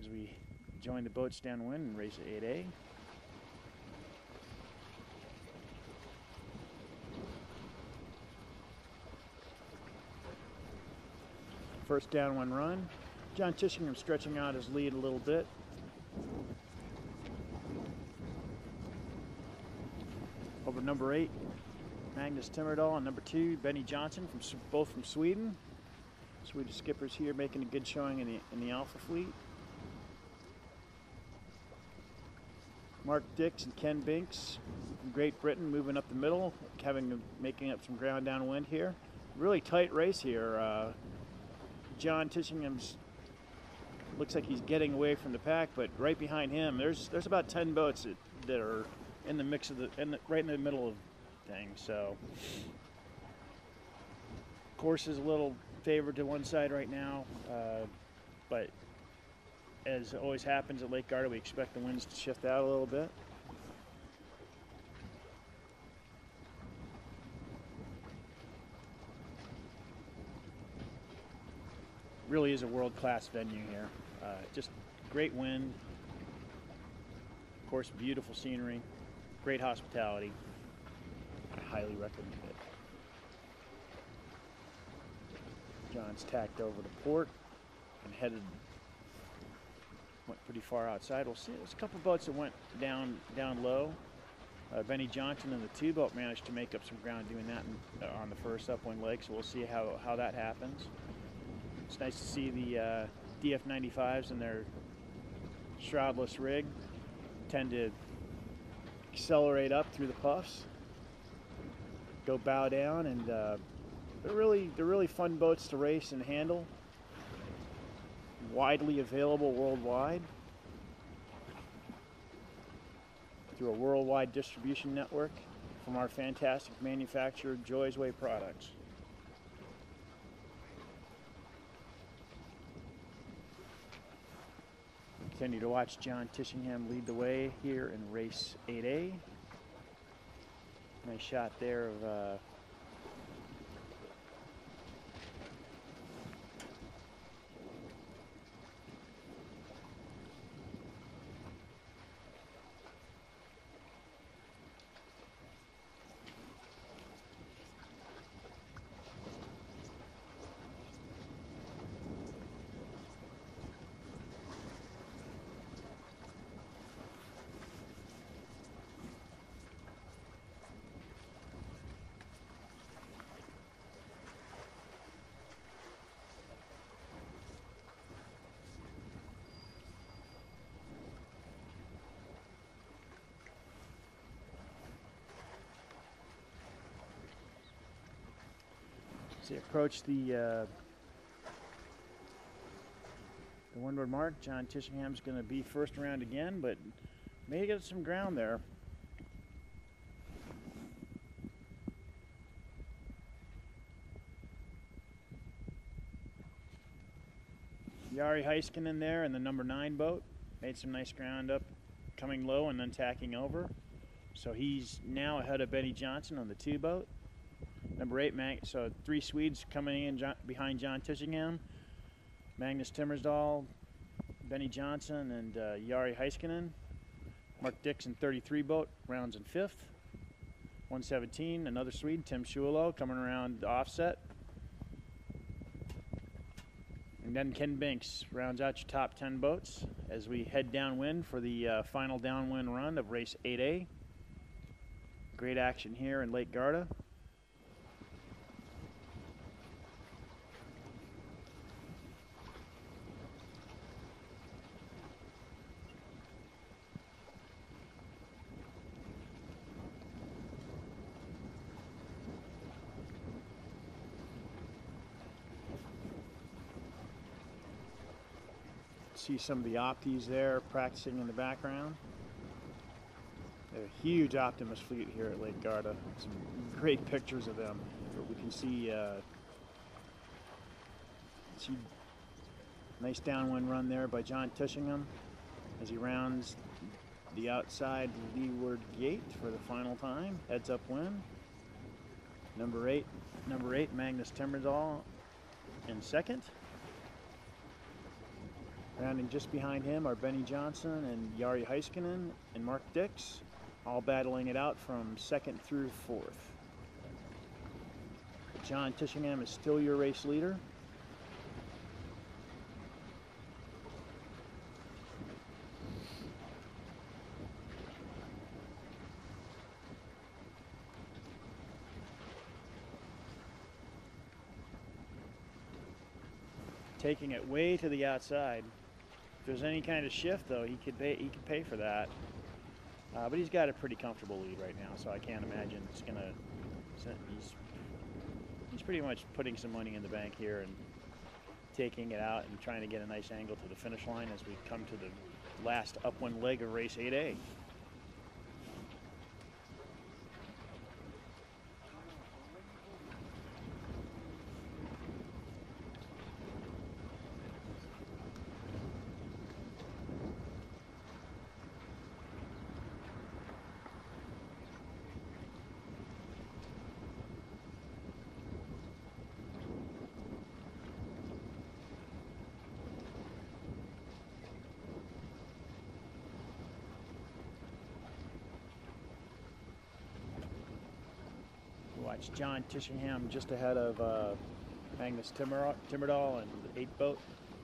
[SPEAKER 1] as we join the boats downwind and race 8A. First downwind run. John Tishingham stretching out his lead a little bit. Over number 8, Magnus Timmerdal, and number 2, Benny Johnson, both from Sweden. Swedish skippers here making a good showing in the Alpha fleet. Mark Dix and Ken Binks from Great Britain moving up the middle, making up some ground downwind here. Really tight race here. John Tishingham's looks like he's getting away from the pack, but right behind him, there's about 10 boats that are in the mix of right in the middle of things. So, course is a little favored to one side right now, but as always happens at Lake Garda, we expect the winds to shift out a little bit. Really is a world-class venue here. Just great wind, of course, beautiful scenery, great hospitality. I highly recommend it. John's tacked over to port and went pretty far outside. We'll see. There's a couple boats that went down low. Benny Johnson and the 2 boat managed to make up some ground doing that on the first upwind leg, so we'll see how that happens. It's nice to see the DF95s and their shroudless rig tend to accelerate up through the puffs, go bow down, and they're really fun boats to race and handle. Widely available worldwide through a worldwide distribution network from our fantastic manufacturer, Joy's Way Products. Continue to watch John Tishingham lead the way here in race 8A. Nice shot there of as they approach the Windward Mark. John Tishingham's going to be first around again, but may get some ground there. Jari Heiskanen there in the number 9 boat made some nice ground up, coming low and then tacking over. So he's now ahead of Benny Johnson on the 2 boat. Number 8, so 3 Swedes coming in behind John Tishingham. Magnus Timmersdal, Benny Johnson, and Jari Heiskanen. Mark Dix in 33 boat, rounds in 5th. 117, another Swede, Tim Schulo, coming around the offset. And then Ken Binks rounds out your top 10 boats as we head downwind for the final downwind run of race 8A. Great action here in Lake Garda. see some of the Opties there practicing in the background. They have a huge Optimus fleet here at Lake Garda. Some great pictures of them. But we can see nice downwind run there by John Tishingham as he rounds the outside leeward gate for the final time. Heads up wind. Number eight, Magnus Timmerdahl in second. Rounding just behind him are Benny Johnson and Jari Heiskanen and Mark Dix, all battling it out from second through fourth. John Tishingham is still your race leader. Taking it way to the outside. If there's any kind of shift, though, he could pay for that. But he's got a pretty comfortable lead right now, so I can't imagine it's gonna. He's pretty much putting some money in the bank here and taking it out and trying to get a nice angle to the finish line as we come to the last upwind leg of race 8A. Watch John Tishingham just ahead of Magnus Timmerdahl and the 8 boat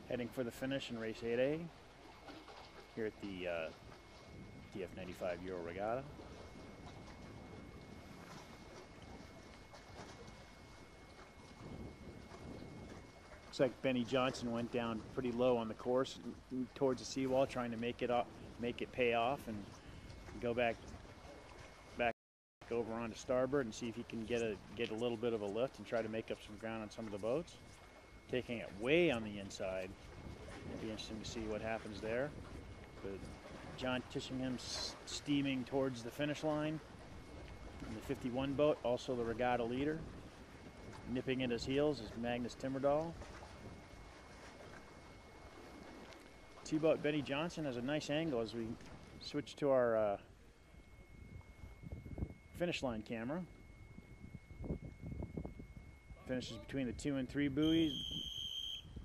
[SPEAKER 1] heading for the finish in race 8A here at the DF95 Euro Regatta. Looks like Benny Johnson went down pretty low on the course towards the seawall, trying to make it pay off and go back over onto starboard and see if he can get a little bit of a lift and try to make up some ground on some of the boats. Taking it way on the inside. It'll be interesting to see what happens there. But John Tishingham steaming towards the finish line. And the 51 boat, also the regatta leader. Nipping at his heels is Magnus Timmerdahl. 2 boat Benny Johnson has a nice angle as we switch to our finish line camera. Finishes between the 2 and 3 buoys.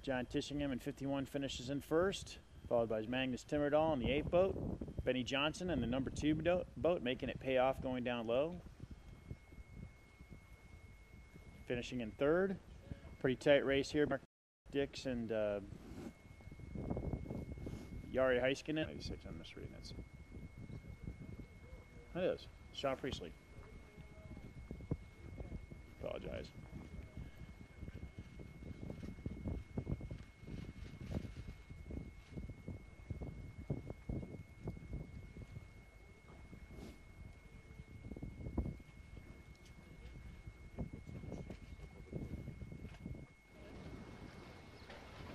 [SPEAKER 1] John Tishingham in 51 finishes in first, followed by Magnus Timmerdahl in the 8 boat. Benny Johnson in the number 2 boat, making it pay off going down low. Finishing in third. Pretty tight race here. Mark Dix and Jari Heiskanen. 96, I'm misreading it. That is Sean Priestley. Apologize.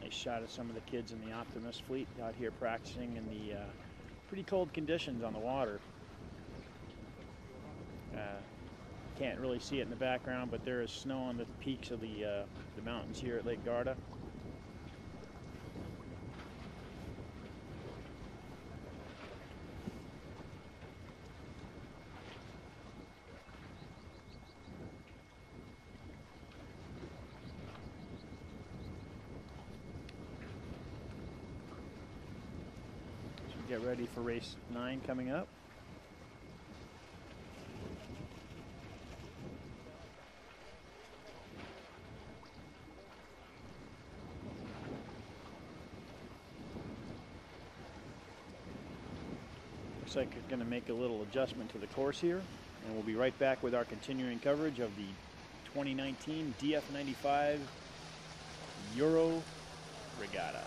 [SPEAKER 1] Nice shot of some of the kids in the Optimus fleet out here practicing in the pretty cold conditions on the water. Can't really see it in the background, but there is snow on the peaks of the mountains here at Lake Garda. So get ready for race 9 coming up. Looks like we're going to make a little adjustment to the course here, and we'll be right back with our continuing coverage of the 2019 DF95 Euro Regatta.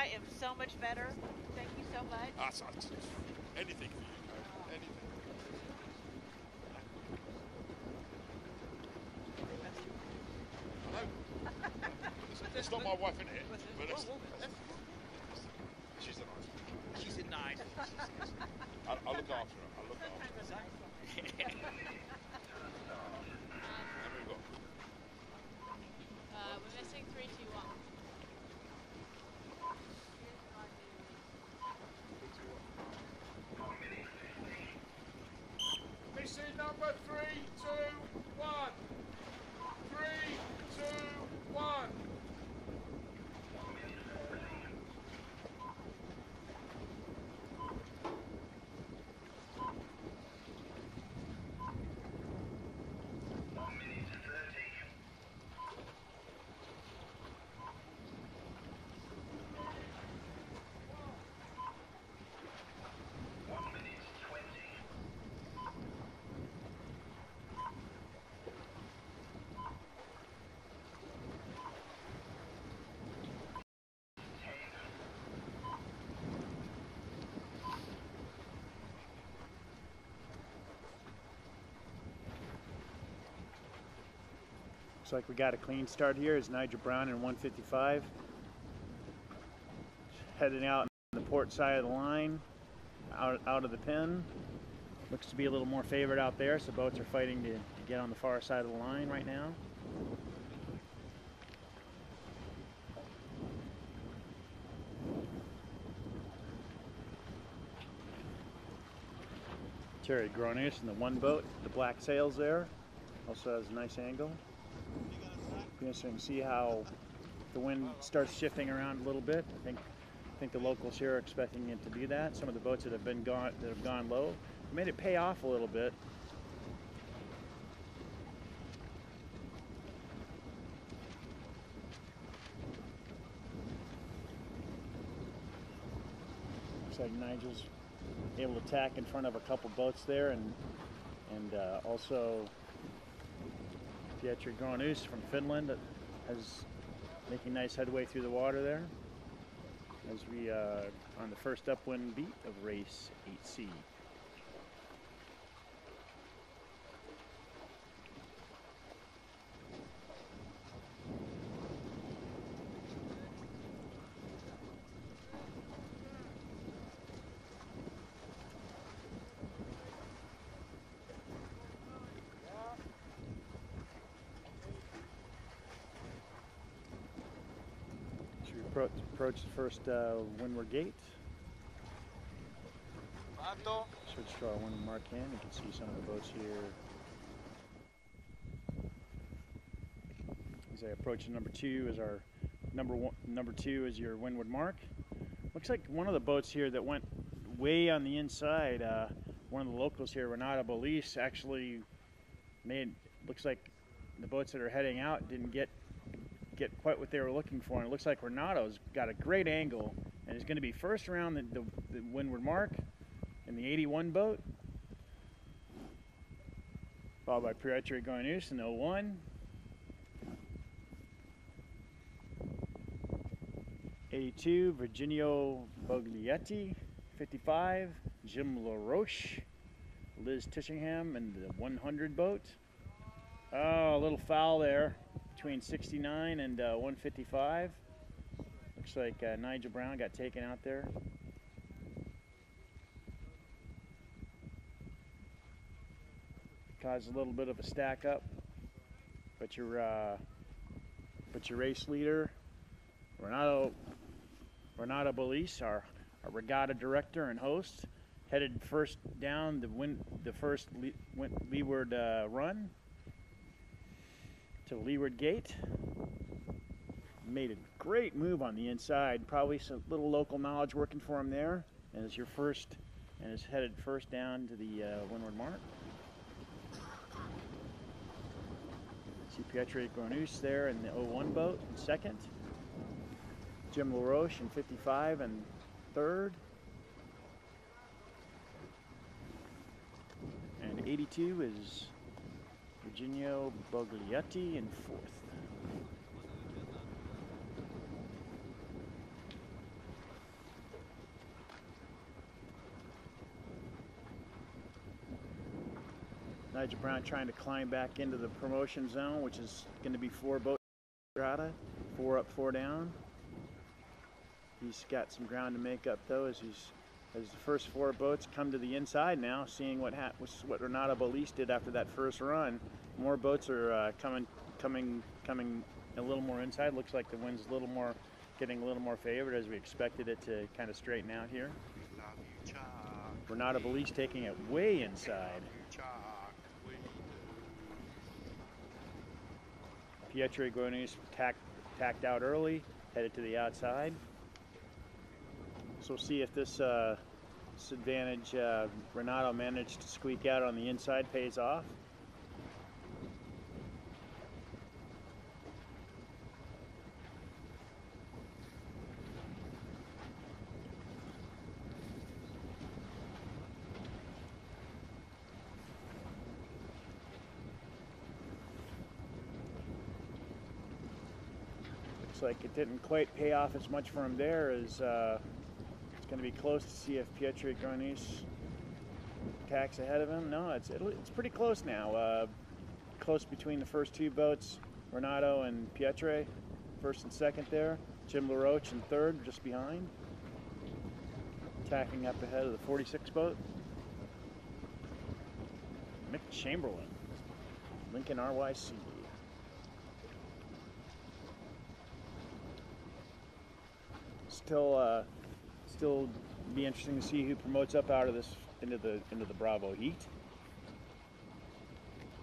[SPEAKER 3] I am so much better. Thank you so much.
[SPEAKER 2] Anything for you, man. Anything. I know. It's not my wife in it, but she's a nice one.
[SPEAKER 4] She's a nice.
[SPEAKER 2] I'll look after her. I'll look after her. How many we got?
[SPEAKER 5] We're missing 3, 2, 1.
[SPEAKER 2] Missing number 3, 2, 1. 3, 2, 1.
[SPEAKER 1] Looks like we got a clean start here. It's Nigel Brown in 155. Heading out on the port side of the line, out of the pin. Looks to be a little more favored out there, so boats are fighting to get on the far side of the line right now. Terry Gronus in the one boat, the black sails there. Also has a nice angle. Be interesting to see how the wind starts shifting around a little bit. I think the locals here are expecting it to do that. Some of the boats that have gone low made it pay off a little bit. Looks like Nigel's able to tack in front of a couple boats there, and also Pietro Gronus from Finland has making nice headway through the water there as we on the first upwind beat of race 8C. Approach the first Windward Gate. Switch to our Windward Mark in. You can see some of the boats here. As I approach number 2 is our number 2 is your Windward Mark. Looks like one of the boats here that went way on the inside. One of the locals here, Regatta Belize, actually looks like the boats that are heading out didn't get quite what they were looking for, and it looks like Regatta's got a great angle and is going to be first around the Windward Mark in the 81 boat, followed by Pietro Gronus in 01, 82 Virginio Boglietti, 55 Jim LaRoche, Liz Tishingham in the 100 boat. Oh, a little foul there between 69 and 155. Looks like Nigel Brown got taken out there. Caused a little bit of a stack up, but your race leader, Regatta Belize, our regatta director and host, headed first down the first leeward run to Leeward Gate. Made a great move on the inside. Probably some little local knowledge working for him there. And is headed first down to the Windward Mark. See Pietro Gronus there in the 01 boat in second. Jim LaRoche in 55 and third. And 82 is Virginio Boglietti in fourth. Elijah Brown trying to climb back into the promotion zone, which is going to be 4 boats. Regatta, 4 up, 4 down. He's got some ground to make up though as the first 4 boats come to the inside now, seeing what Regatta Bolis did after that first run. More boats are coming a little more inside. Looks like the wind's getting a little more favored as we expected it to kind of straighten out here. Regatta Bolis taking it way inside. Pietro Gronese tacked out early, headed to the outside. So we'll see if this advantage Renato managed to squeak out on the inside pays off. Looks like it didn't quite pay off as much for him there as it's going to be close to see if Pietro Gronese tacks ahead of him. No, it's pretty close now. Close between the first 2 boats, Renato and Pietro, first and second there. Jim LaRoche in third, just behind. Tacking up ahead of the 46 boat. Mick Chamberlain, Lincoln RYC. Still be interesting to see who promotes up out of this into the Bravo heat.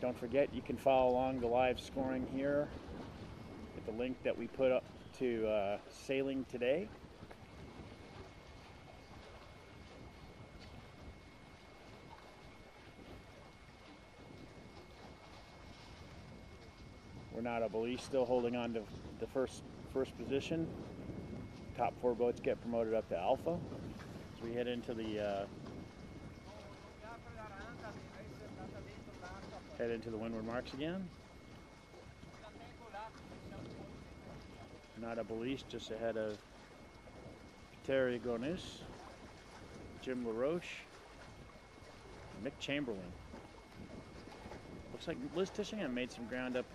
[SPEAKER 1] Don't forget, you can follow along the live scoring here at the link that we put up to Sailing Today. Regatta Bolis still holding on to the first position. Top 4 boats get promoted up to Alpha as we head into the Windward Marks again. Regatta Bolis just ahead of Terry Gronese, Jim LaRoche, Mick Chamberlain. Looks like Liz Tishingham made some ground up,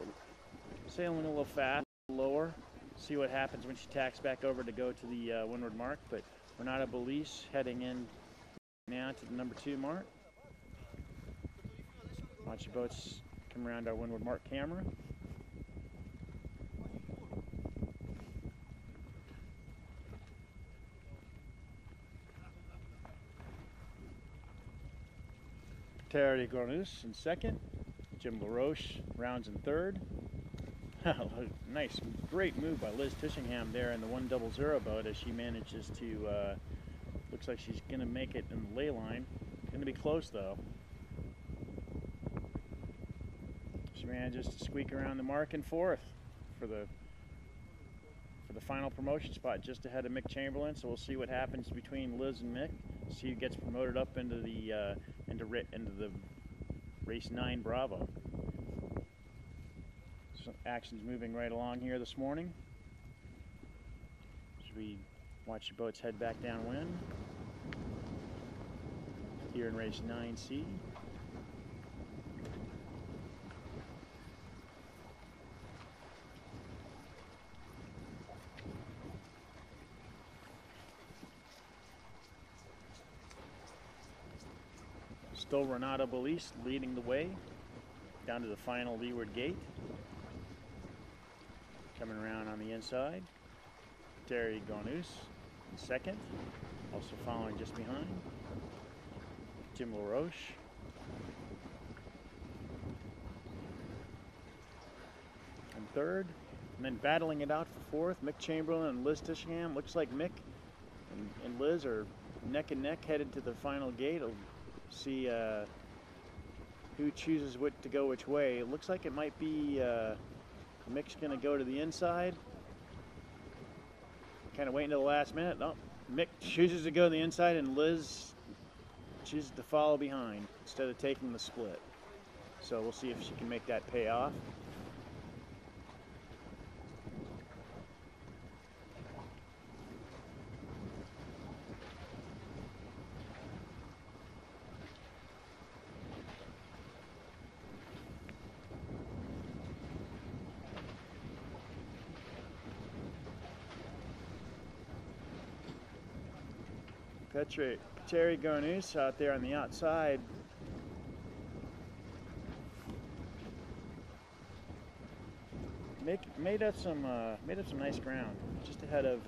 [SPEAKER 1] sailing a little fast, lower. See what happens when she tacks back over to go to the Windward Mark, but Regatta Bolis heading in now to the number 2 mark. Watch your boats come around our Windward Mark camera. Terry Gronese in second. Jim LaRoche rounds in third. Nice, great move by Liz Tishingham there in the 100 boat as she manages to, looks like she's going to make it in the ley line. Going to be close though. She manages to squeak around the mark in 4th for the final promotion spot, just ahead of Mick Chamberlain. So we'll see what happens between Liz and Mick. See who gets promoted up into the race 9 Bravo. Action's moving right along here this morning as we watch the boats head back downwind here in race 9C. Still Regatta Bolis leading the way down to the final leeward gate. Coming around on the inside, Terry Gronese in second, also following just behind, Jim LaRoche. In third, and then battling it out for 4th, Mick Chamberlain and Liz Tishingham. Looks like Mick and Liz are neck and neck headed to the final gate. We'll see who chooses to go which way. It looks like it might be Mick's going to go to the inside. Kind of waiting to the last minute. No, Mick chooses to go to the inside and Liz chooses to follow behind instead of taking the split. So we'll see if she can make that pay off. Terry Garnoose out there on the outside. Made up some nice ground just ahead of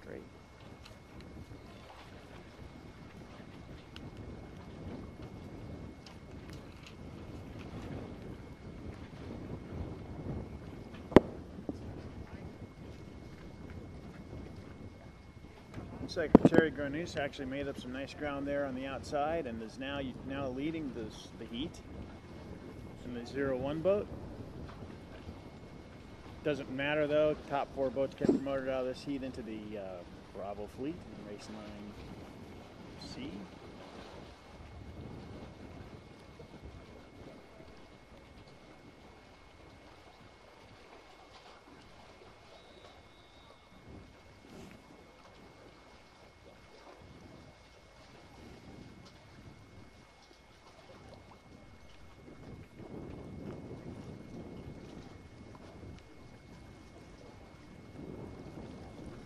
[SPEAKER 1] great. Looks like Terry Garnoose actually made up some nice ground there on the outside and is now leading the heat in the 0-1 boat. Doesn't matter though, top 4 boats get promoted out of this heat into the Bravo fleet in race 9C.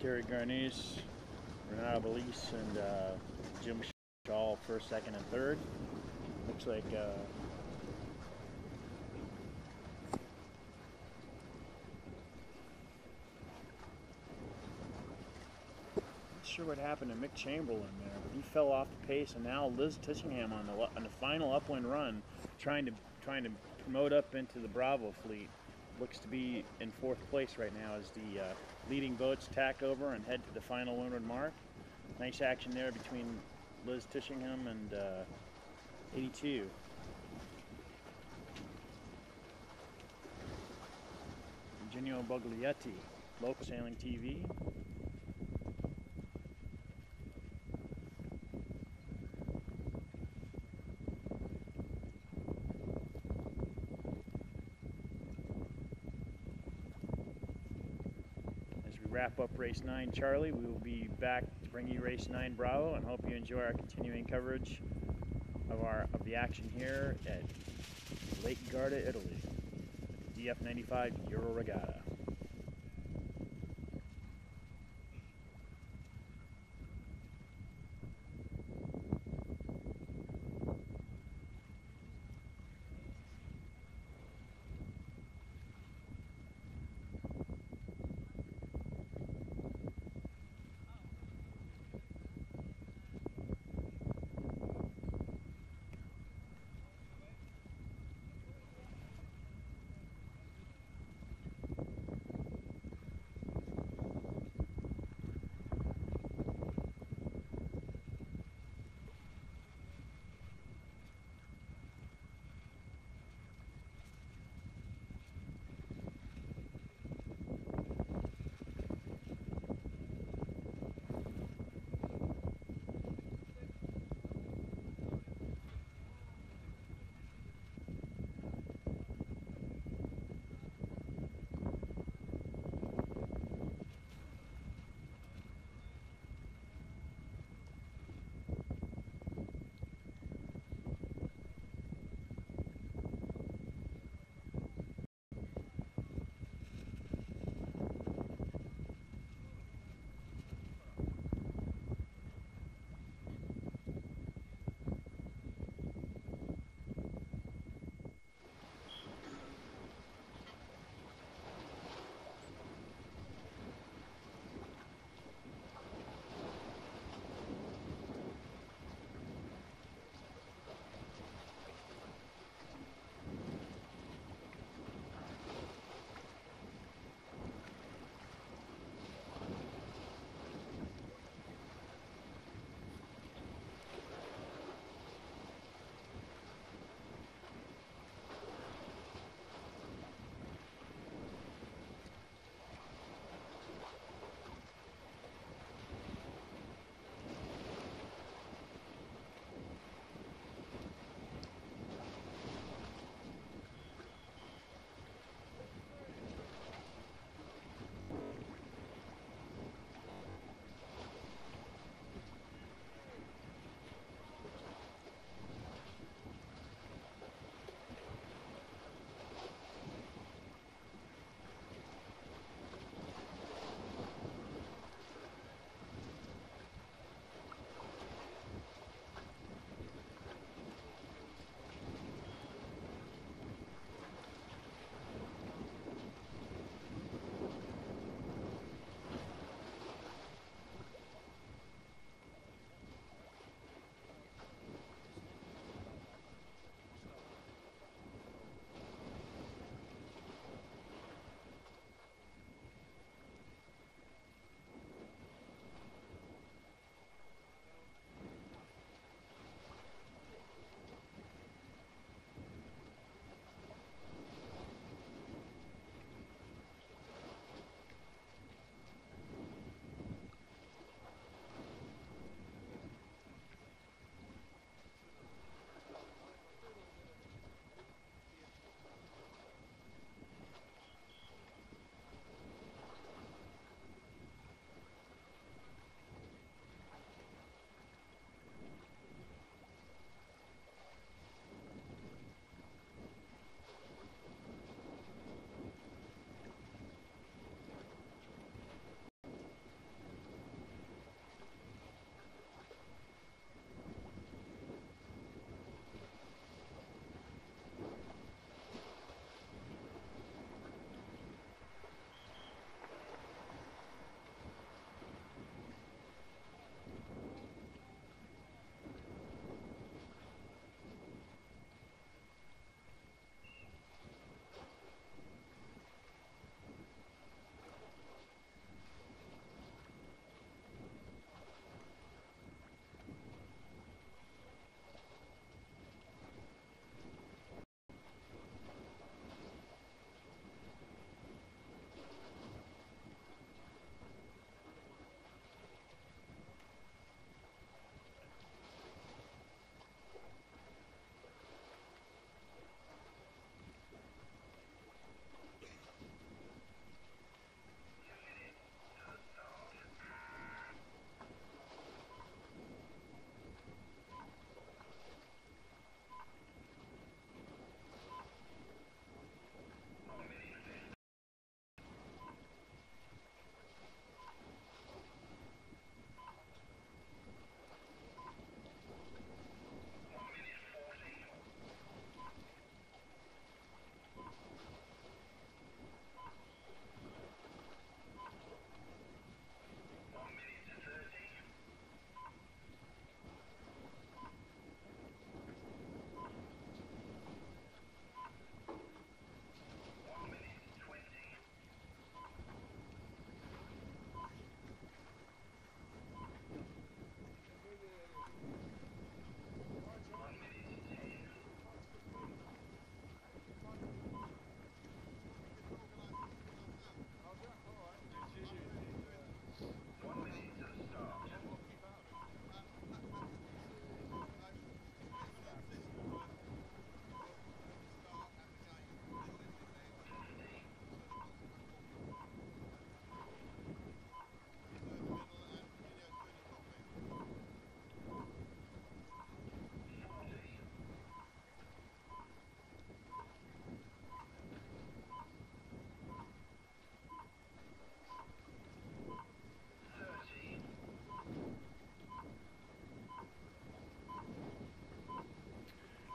[SPEAKER 1] Terry Garnoose, Renato Belize, and Jim Shaw first, second, and third. Looks like not sure what happened to Mick Chamberlain there, but he fell off the pace, and now Liz Tishingham on the final upwind run, trying to promote up into the Bravo fleet. Looks to be in 4th place right now as the leading boats tack over and head to the final Windward Mark. Nice action there between Liz Tishingham and 82. Eugenio Boglietti, Local Sailing TV. Wrap up race 9 Charlie. We will be back to bring you race 9 Bravo and hope you enjoy our continuing coverage of the action here at Lake Garda, Italy, the DF95 Euro Regatta.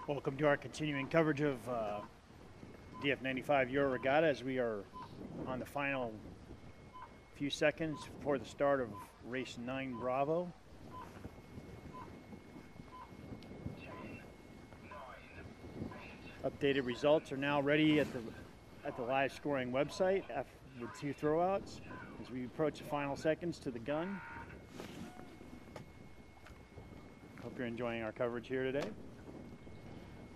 [SPEAKER 1] Welcome to our continuing coverage of DF95 Euro Regatta as we are on the final few seconds before the start of race 9 Bravo. Updated results are now ready at the live scoring website with 2 throwouts as we approach the final seconds to the gun. Hope you're enjoying our coverage here today.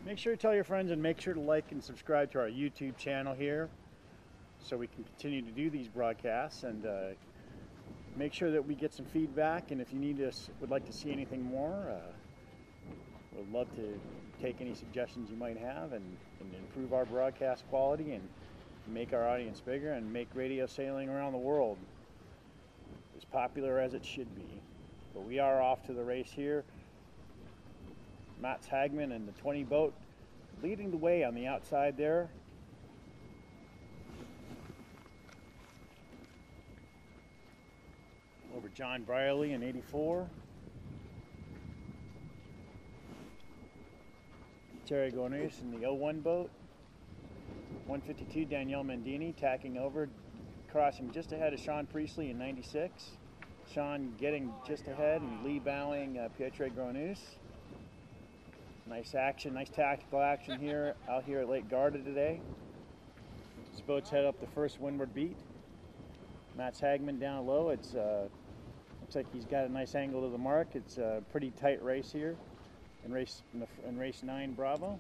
[SPEAKER 1] Make sure to tell your friends and make sure to like and subscribe to our YouTube channel here so we can continue to do these broadcasts, and make sure that we get some feedback, and if you would like to see anything more, we'd love to take any suggestions you might have and improve our broadcast quality and make our audience bigger and make radio sailing around the world as popular as it should be. But we are off to the race here. Mats Hagman and the 20 boat leading the way on the outside there. Over John Brierley in 84. Terry Gonus in the 01 boat. 152 Danielle Mendini tacking over, crossing just ahead of Sean Priestley in 96. Sean getting just ahead and Lee bowing Pietre Gronus. Nice action, nice tactical action here out here at Lake Garda today. This boat's head up the first windward beat. Mats Hagman down low. It's looks like he's got a nice angle to the mark. It's a pretty tight race here in race 9 Bravo.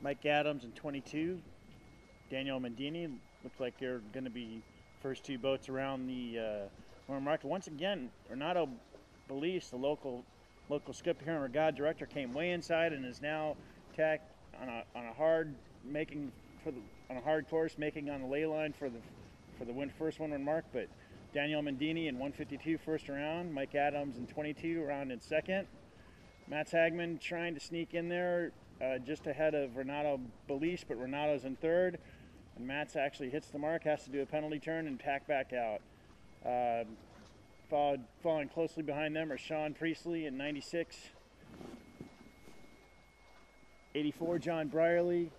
[SPEAKER 1] Mike Adams in 22, Daniel Mendini. Looks like they're going to be first 2 boats around the Windward Mark. Once again, Renato Belize, the local skipper here and regatta director, came way inside and is now tacked on a hard course, making on the ley line for the first Windward Mark. But Daniel Mendini in 152 first around, Mike Adams in 22 around in second. Mats Hagman trying to sneak in there. Just ahead of Renato Belize, but Renato's in third, and Mats actually hits the mark, has to do a penalty turn and tack back out. Following closely behind them are Sean Priestley in 96, 84 John Brierley,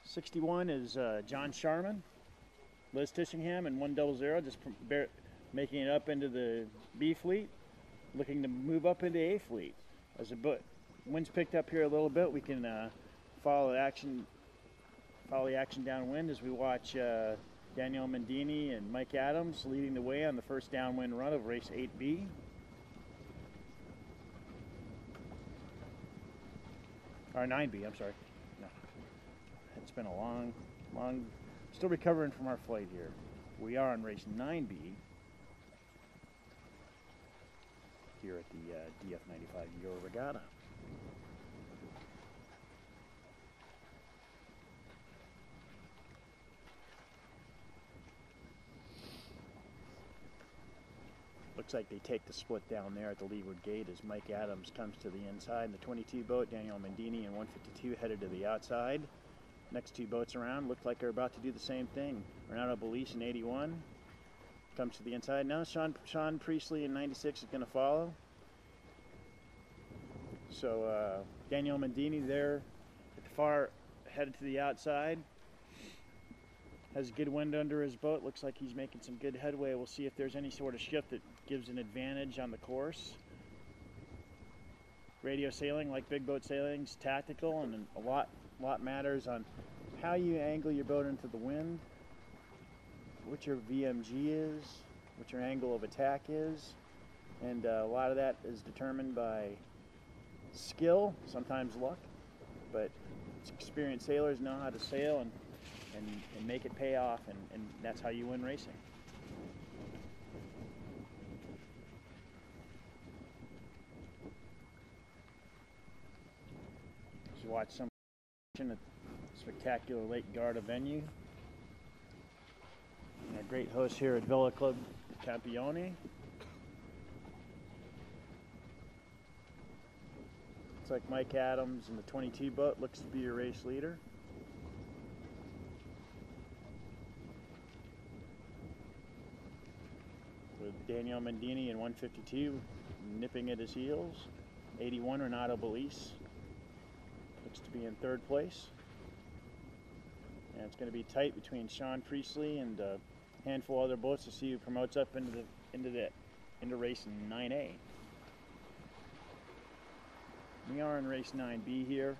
[SPEAKER 1] 61 is John Sharman, Liz Tishingham in 100, just making it up into the B fleet, looking to move up into A fleet. As the wind's picked up here a little bit, we can follow the action downwind as we watch Daniel Mendini and Mike Adams leading the way on the first downwind run of race 8B. Or 9B, I'm sorry. No. It's been a long, still recovering from our flight here. We are on race 9B. Here at the DF95 Euro Regatta. Looks like they take the split down there at the leeward gate as Mike Adams comes to the inside. The 22 boat, Daniel Mendini in 152 headed to the outside. Next 2 boats around look like they're about to do the same thing. Renato Belize in 81 comes to the inside. Now Sean Priestley in 96 is going to follow. So Daniel Mendini there at the far, headed to the outside. Has a good wind under his boat. Looks like he's making some good headway. We'll see if there's any sort of shift that gives an advantage on the course. Radio sailing, like big boat sailing, is tactical, and a lot matters on how you angle your boat into the wind, what your VMG is, what your angle of attack is, and a lot of that is determined by skill, sometimes luck, but experienced sailors know how to sail and make it pay off, and that's how you win racing. Just watch some at spectacular Lake Garda venue. And our great host here at Vela Club Campione. Looks like Mike Adams in the 22 boat looks to be your race leader. With Daniel Mendini in 152 nipping at his heels. 81 Renato Belize looks to be in third place. And it's going to be tight between Sean Priestley and a handful of other boats to see who promotes up into race 9A. We are in race 9B here.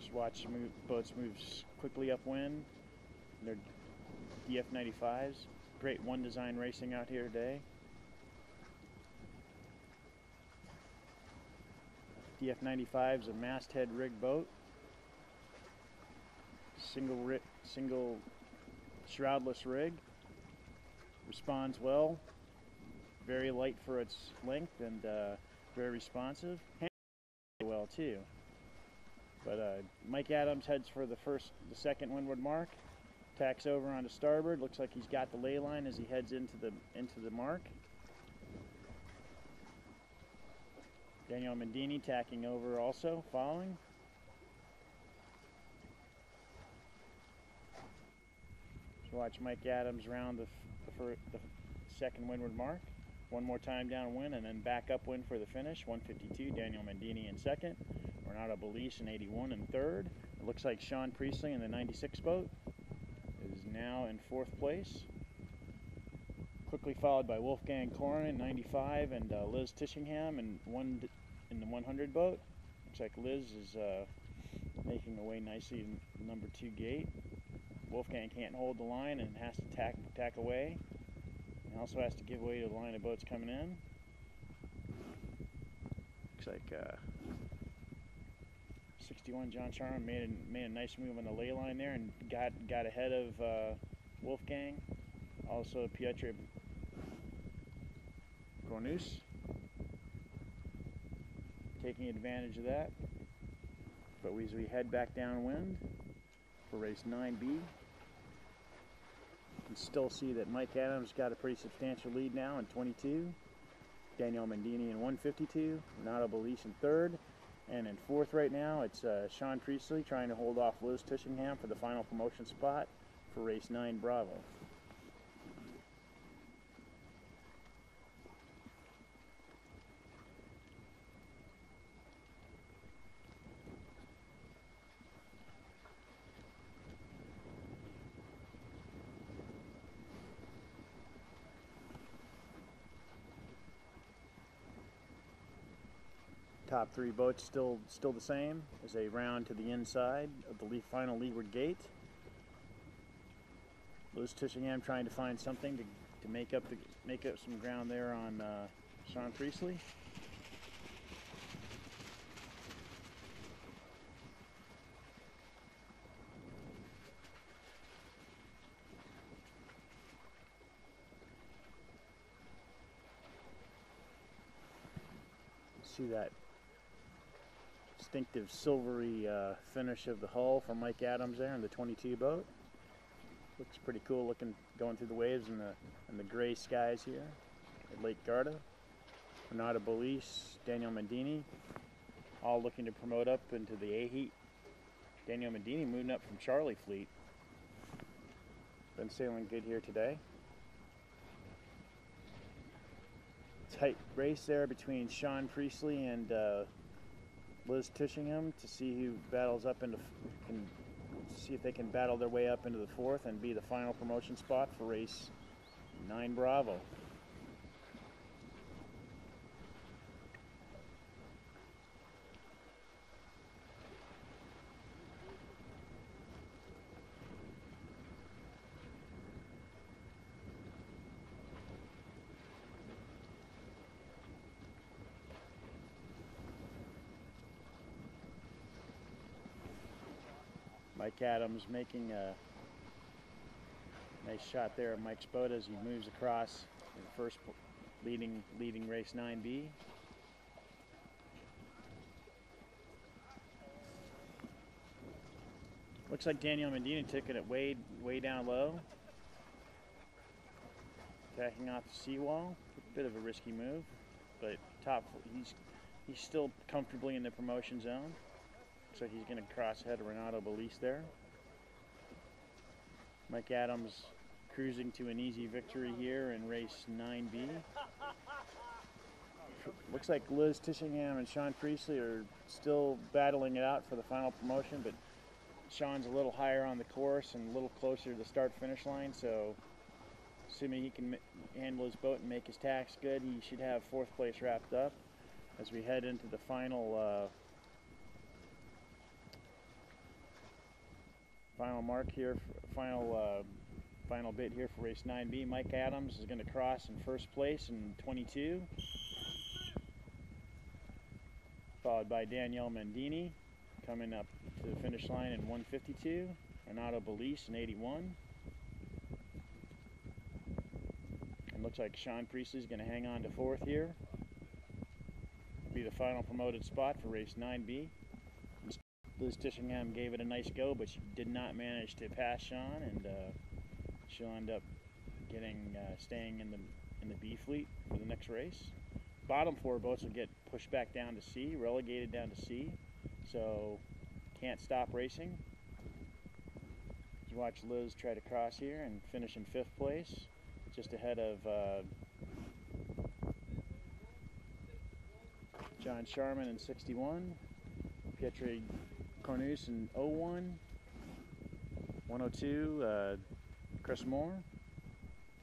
[SPEAKER 1] Just watch boats move quickly upwind. They're DF95s. Great one design racing out here today. DF95 is a masthead rig boat. Single shroudless rig. Responds well. Very light for its length and very responsive. Handles well too. But Mike Adams heads for the second Windward Mark. Tacks over onto starboard. Looks like he's got the ley line as he heads into the mark. Daniel Mendini tacking over also, following. So watch Mike Adams round the second Windward Mark. One more time downwind and then back upwind for the finish. 152, Daniel Mendini in second. Renato Belize in 81 in third. It looks like Sean Priestley in the 96 boat is now in fourth place. Quickly followed by Wolfgang Koren in 95 and Liz Tishingham in the 100 boat. Looks like Liz is making away nicely in number 2 gate. Wolfgang can't hold the line and has to tack away. And also has to give way to the line of boats coming in. Looks like 61 John Charman made a nice move on the ley line there and got ahead of Wolfgang. Also Pietro Cornus taking advantage of that. But as we head back downwind for race 9B, you can still see that Mike Adams got a pretty substantial lead now in 22. Daniel Mendini in 152, Renato Belize in third, and in fourth right now it's Sean Priestley trying to hold off Liz Tishingham for the final promotion spot for race 9 Bravo. Top 3 boats still the same as they round to the inside of the final leeward gate. Liz Tishingham trying to find something to make up some ground there on Sean Priestley. See that distinctive silvery finish of the hull from Mike Adams there in the 22 boat. Looks pretty cool looking, going through the waves and the gray skies here at Lake Garda. Renato Belize, Daniel Mendini, all looking to promote up into the A heat. Daniel Mendini moving up from Charlie Fleet. Been sailing good here today. Tight race there between Sean Priestley and Liz Tishingham to see who battles up see if they can battle their way up into the fourth and be the final promotion spot for race 9 Bravo. Mike Adams making a nice shot there of Mike's boat as he moves across in first, leading race 9B. Looks like Daniel Mendina took it way down low, tacking off the seawall. Bit of a risky move, but he's still comfortably in the promotion zone. Looks like he's going to cross ahead of Renato Belice there. Mike Adams cruising to an easy victory here in race 9B. Looks like Liz Tishingham and Sean Priestley are still battling it out for the final promotion, but Sean's a little higher on the course and a little closer to the start-finish line, so assuming he can handle his boat and make his tacks good, he should have fourth place wrapped up as we head into the final final mark here, final bit here for race 9B. Mike Adams is going to cross in first place in 22, followed by Danielle Mendini coming up to the finish line in 152, Renato Belice in 81. And looks like Sean Priestley is going to hang on to fourth here. Be the final promoted spot for race 9B. Liz Tishingham gave it a nice go, but she did not manage to pass Sean, and she'll end up staying in the B fleet for the next race. Bottom four boats will get pushed back down to C, relegated down to C, so can't stop racing. You watch Liz try to cross here and finish in fifth place, just ahead of John Sharman in 61, Pietri Cornus in 01, 102 Chris Moore,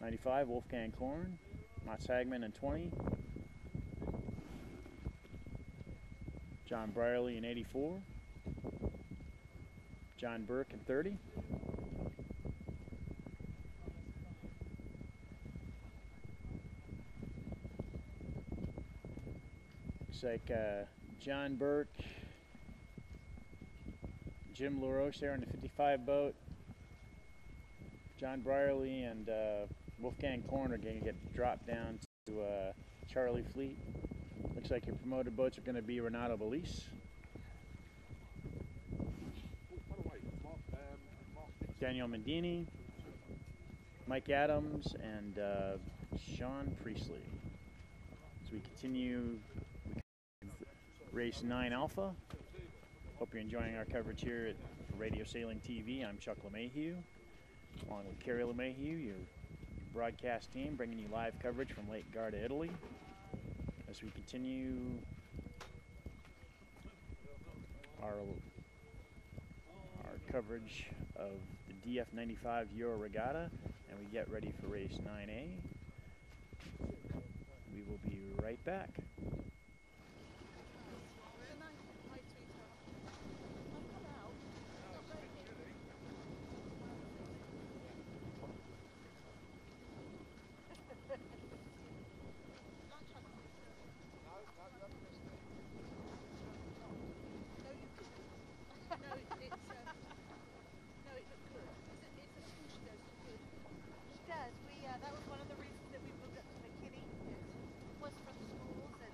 [SPEAKER 1] 95 Wolfgang Korn, Mats Hagman in 20, John Brierly in 84, John Burke in 30, looks like John Burke, Jim LaRoche there in the 55 boat. John Brierly and Wolfgang Korn are going to get dropped down to Charlie Fleet. Looks like your promoted boats are going to be Renato Belice, Daniel Mendini, Mike Adams, and Sean Priestley. As we continue race 9 Alpha. Hope you're enjoying our coverage here at Radio Sailing TV. I'm Chuck LeMahieu, along with Carrie LeMahieu, your broadcast team, bringing you live coverage from Lake Garda, Italy. As we continue our coverage of the DF95 Euro Regatta, and we get ready for race 9A. We will be right back.
[SPEAKER 3] That was one of the reasons that we moved up to McKinney, was for the schools, and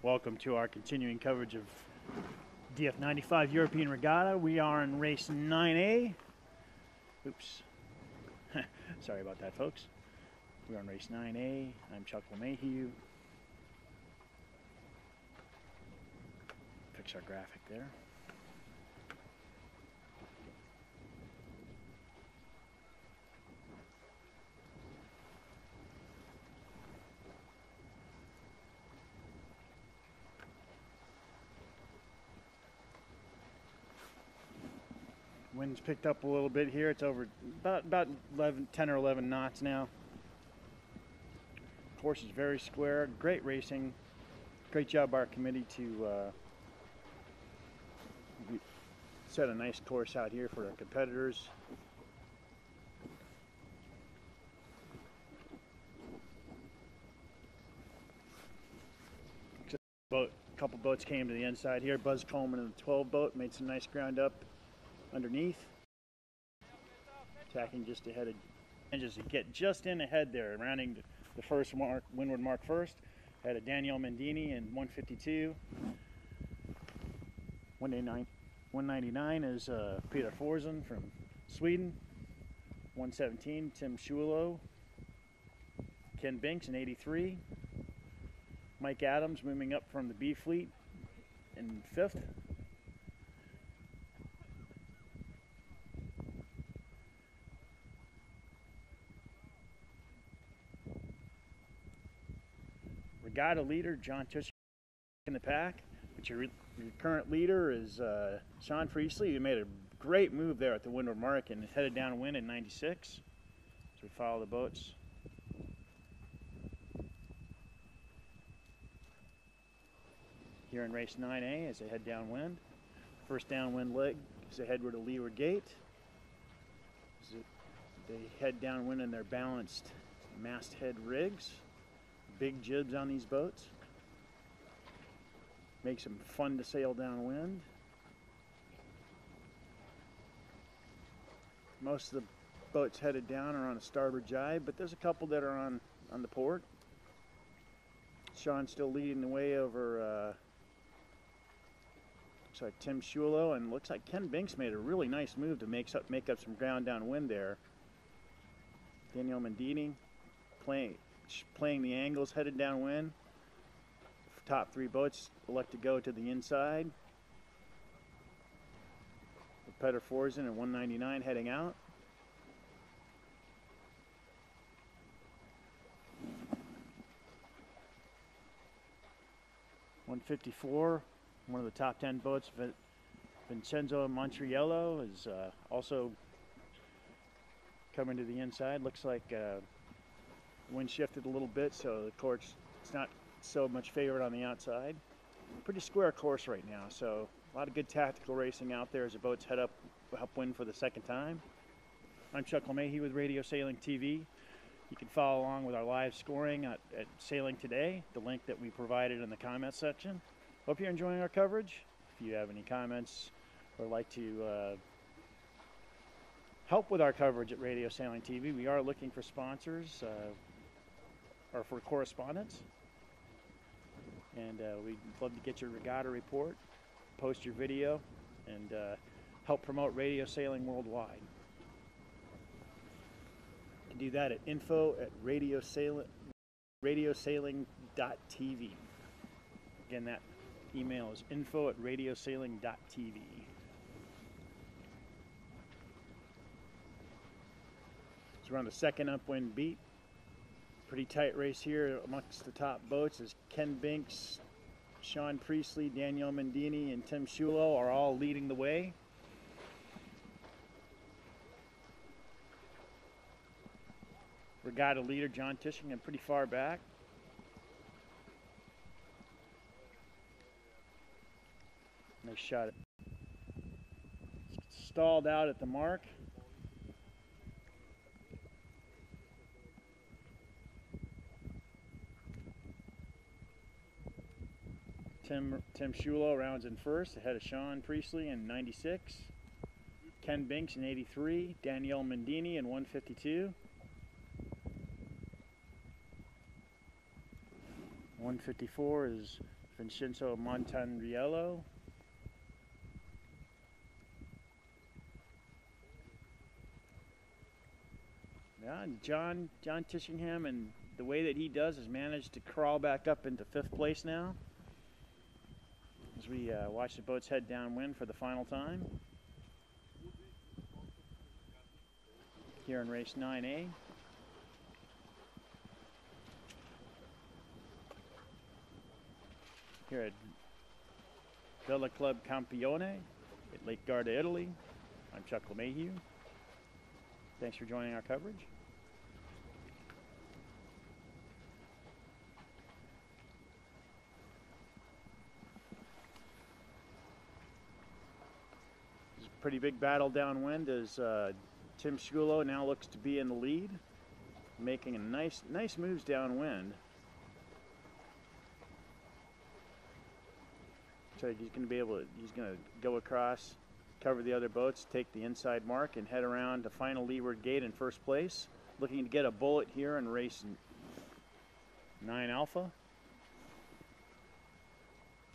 [SPEAKER 1] Welcome to our continuing coverage of DF95 European Regatta. We are in race 9A. Oops. Sorry about that, folks. We're on race 9A. I'm Chuck LeMahieu. Fix our graphic there. Wind's picked up a little bit here. It's over about 10 or 11 knots now. Course is very square. Great racing. Great job by our committee to set a nice course out here for our competitors. A couple boats came to the inside here. Buzz Coleman in the 12 boat made some nice ground up underneath, tacking just ahead of, and just to get just in ahead there, rounding the first mark, Windward Mark first. Had a Danielle Mendini in 152. 199 is Peter Forsen from Sweden. 117 Tim Schulo. Ken Binks in 83. Mike Adams moving up from the B fleet in 5th. Regatta leader John Tush in the pack, but your current leader is Sean Priestley, who made a great move there at the Windward Mark and headed downwind in 96. So we follow the boats. Here in race 9A as they head downwind. First downwind leg as they head toward the leeward gate. As they head downwind in their balanced masthead rigs. Big jibs on these boats. Makes them fun to sail downwind. Most of the boats headed down are on a starboard jibe, but there's a couple that are on the port. Sean's still leading the way over looks like Tim Schulo, and looks like Ken Binks made a really nice move to make up some ground downwind there. Danielle Mendini playing the angles, headed downwind. Top 3 boats elect to go to the inside. Peter Forsen and 199 heading out. .154, one of the top 10 boats, Vincenzo Montriello, is also coming to the inside. Looks like wind shifted a little bit, so the course it's not so much favored on the outside. Pretty square course right now, so a lot of good tactical racing out there as the boats head upwind for the second time. I'm Chuck LeMahieu with Radio Sailing TV. You can follow along with our live scoring at Sailing Today, the link that we provided in the comments section. Hope you're enjoying our coverage. If you have any comments or like to help with our coverage at Radio Sailing TV, we are looking for sponsors or for correspondence. And we'd love to get your regatta report, post your video, and help promote radio sailing worldwide. You can do that at info@radiosailing.tv. Again, that email is info@radiosailing.tv. So we're on the second upwind beat. Pretty tight race here amongst the top boats as Ken Binks, Sean Priestley, Danielle Mendini, and Tim Schulo are all leading the way. Regatta leader John Tishingham pretty far back. Nice shot. Stalled out at the mark. Tim Schulo rounds in first, ahead of Sean Priestley in 96. Ken Binks in 83. Danielle Mendini in 152. 154 is Vincenzo Montandriello. Yeah, and John Tishingham, and the way that he does has managed to crawl back up into 5th place now as we watch the boats head downwind for the final time here in race 9A. Here at Vela Club Campione at Lake Garda, Italy. I'm Chuck LeMahieu. Thanks for joining our coverage. It's a pretty big battle downwind as Tim Schulo now looks to be in the lead, making a nice moves downwind. So he's going to go across, cover the other boats, take the inside mark, and head around to final leeward gate in 1st place. Looking to get a bullet here in race 9 Alpha.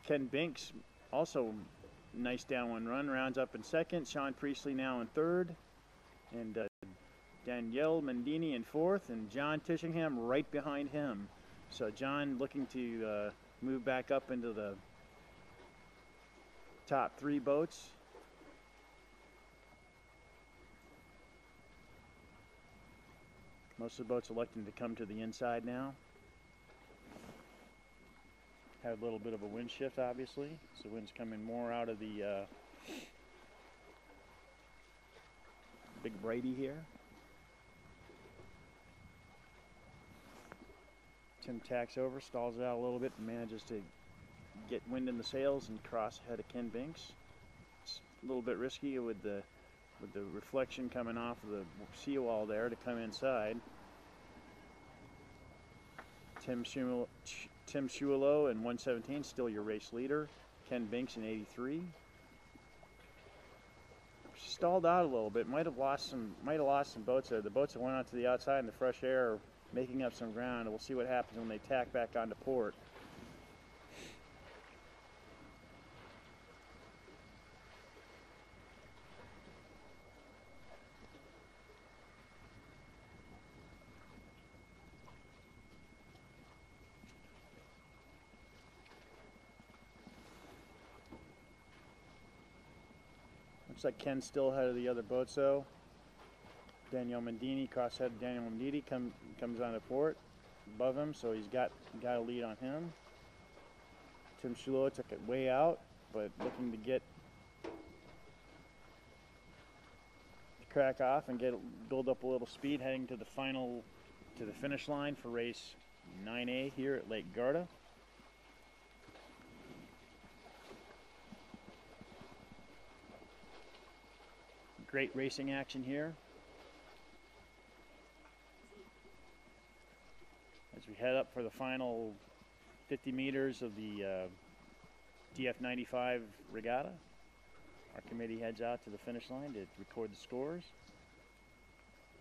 [SPEAKER 1] Ken Binks, also nice downwind run, rounds up in 2nd. Sean Priestley now in 3rd. And Danielle Mendini in 4th. And John Tishingham right behind him. So John looking to move back up into the top 3 boats. Most of the boats electing to come to the inside now. Had a little bit of a wind shift, obviously. So wind's coming more out of the Big Brady here. Tim tacks over, stalls it out a little bit, and manages to get wind in the sails and cross ahead of Ken Binks. It's a little bit risky with the reflection coming off of the seawall there to come inside. Tim Schulo in 117, still your race leader. Ken Binks in 83. Stalled out a little bit. Might have lost some boats there. The boats that went out to the outside in the fresh air are making up some ground, and we'll see what happens when they tack back onto port. Looks like Ken's still ahead of the other boats though. Daniel Mendini, crosshead Daniel Mendini comes on the port above him, so he's got a lead on him. Tim Schulo took it way out, but looking to crack off and build up a little speed heading to the finish line for race 9A here at Lake Garda. Great racing action here as we head up for the final 50 meters of the DF95 Regatta. Our committee heads out to the finish line to record the scores.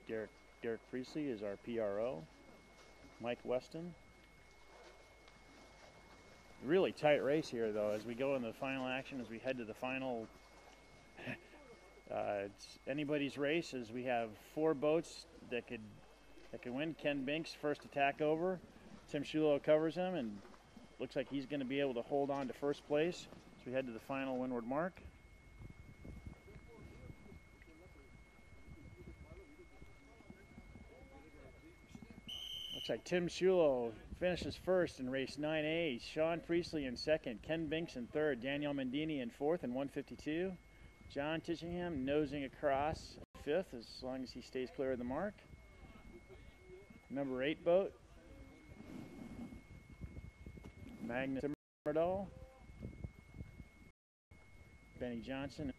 [SPEAKER 1] Derek Priestley is our PRO. Mike Weston. Really tight race here though as we go in the final action, as we head to the final. It's anybody's race as we have 4 boats that could win. Ken Binks first attack over. Tim Schulo covers him and looks like he's going to be able to hold on to 1st place as we head to the final Windward Mark. Looks like Tim Schulo finishes 1st in race 9A. Sean Priestley in 2nd. Ken Binks in 3rd. Daniel Mendini in 4th in 152. John Tishingham nosing across 5th as long as he stays clear of the mark. Number 8 boat, Magnus Timmerdahl, Benny Johnson.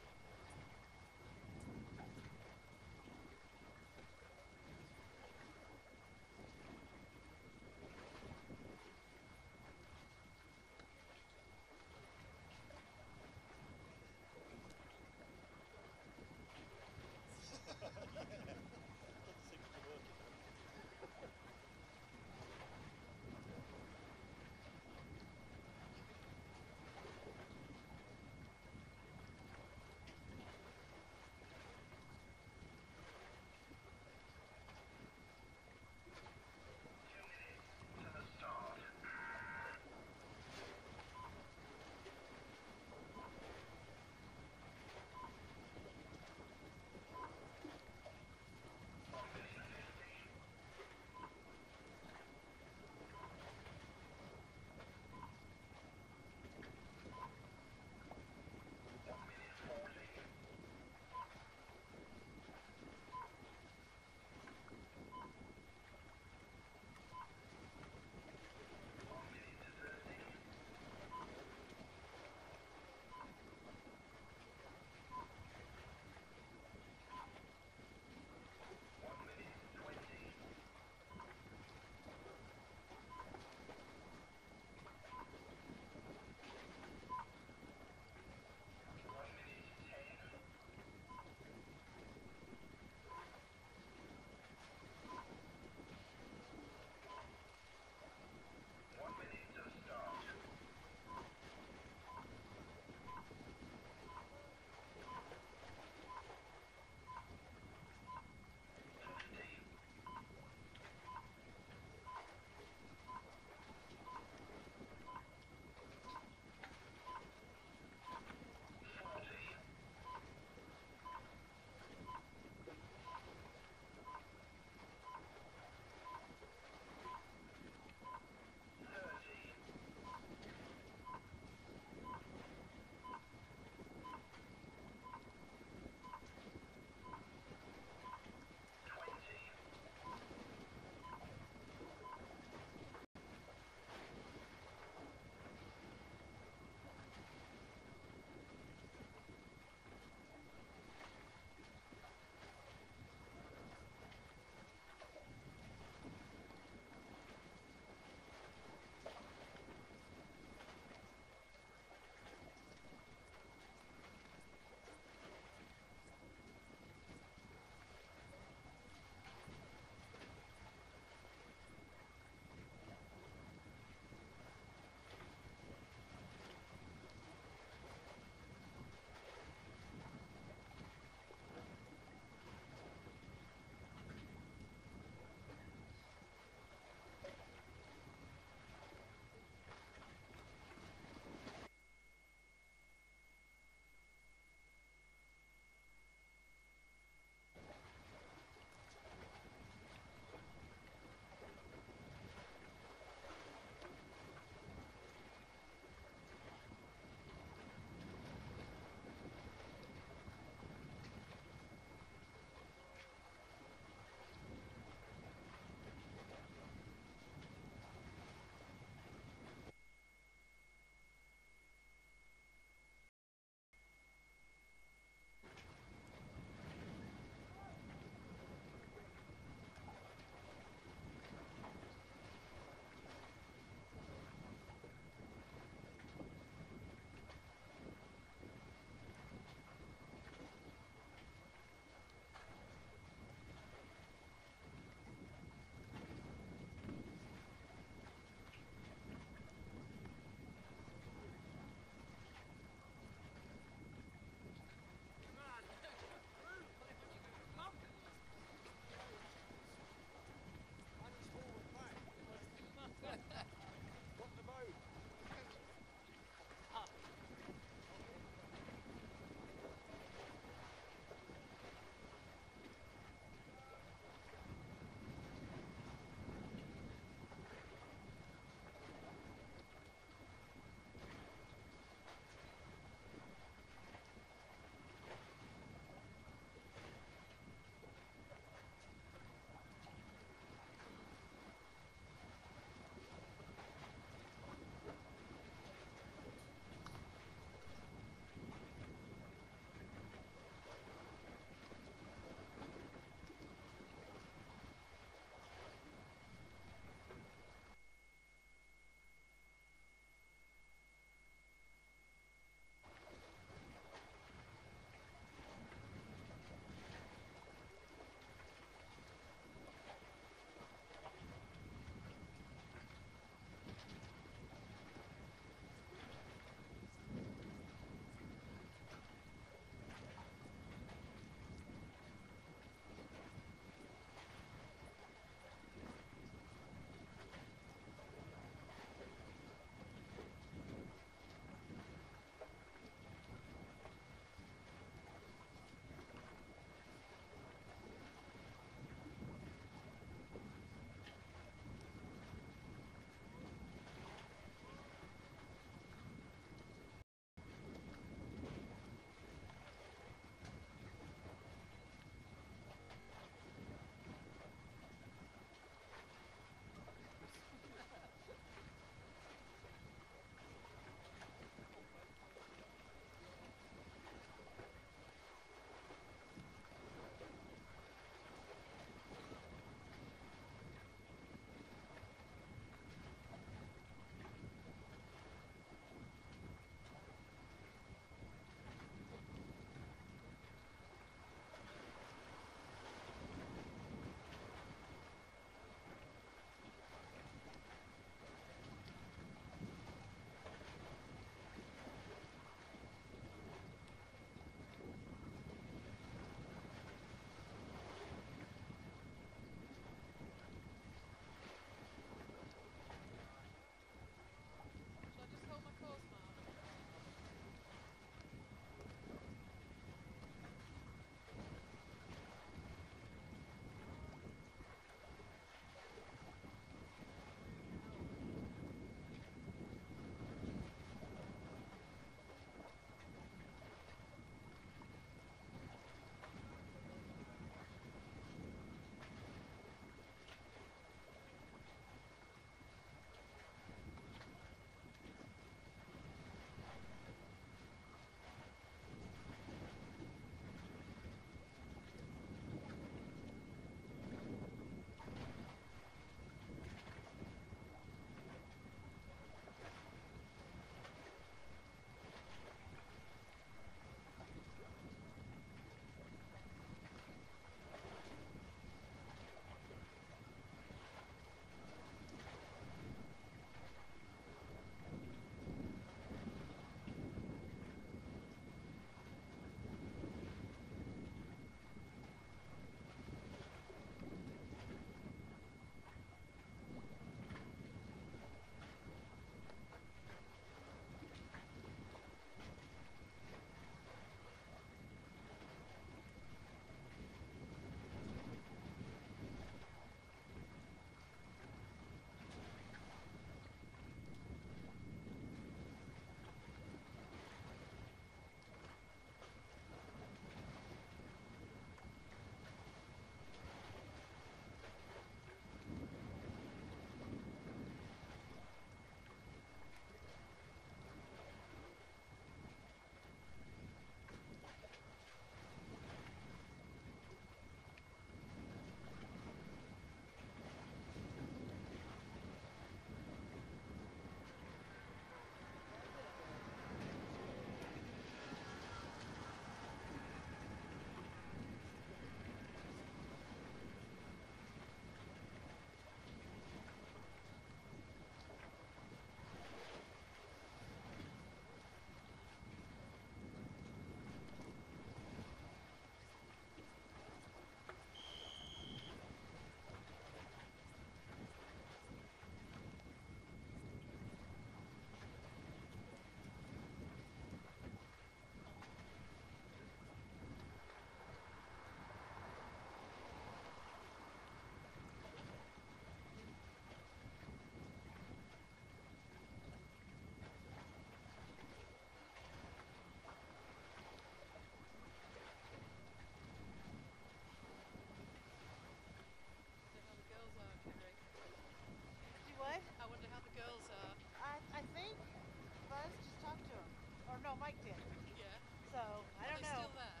[SPEAKER 3] liked it.
[SPEAKER 4] Yeah.
[SPEAKER 3] So I
[SPEAKER 4] Are
[SPEAKER 3] don't
[SPEAKER 4] they
[SPEAKER 3] know.
[SPEAKER 4] still there?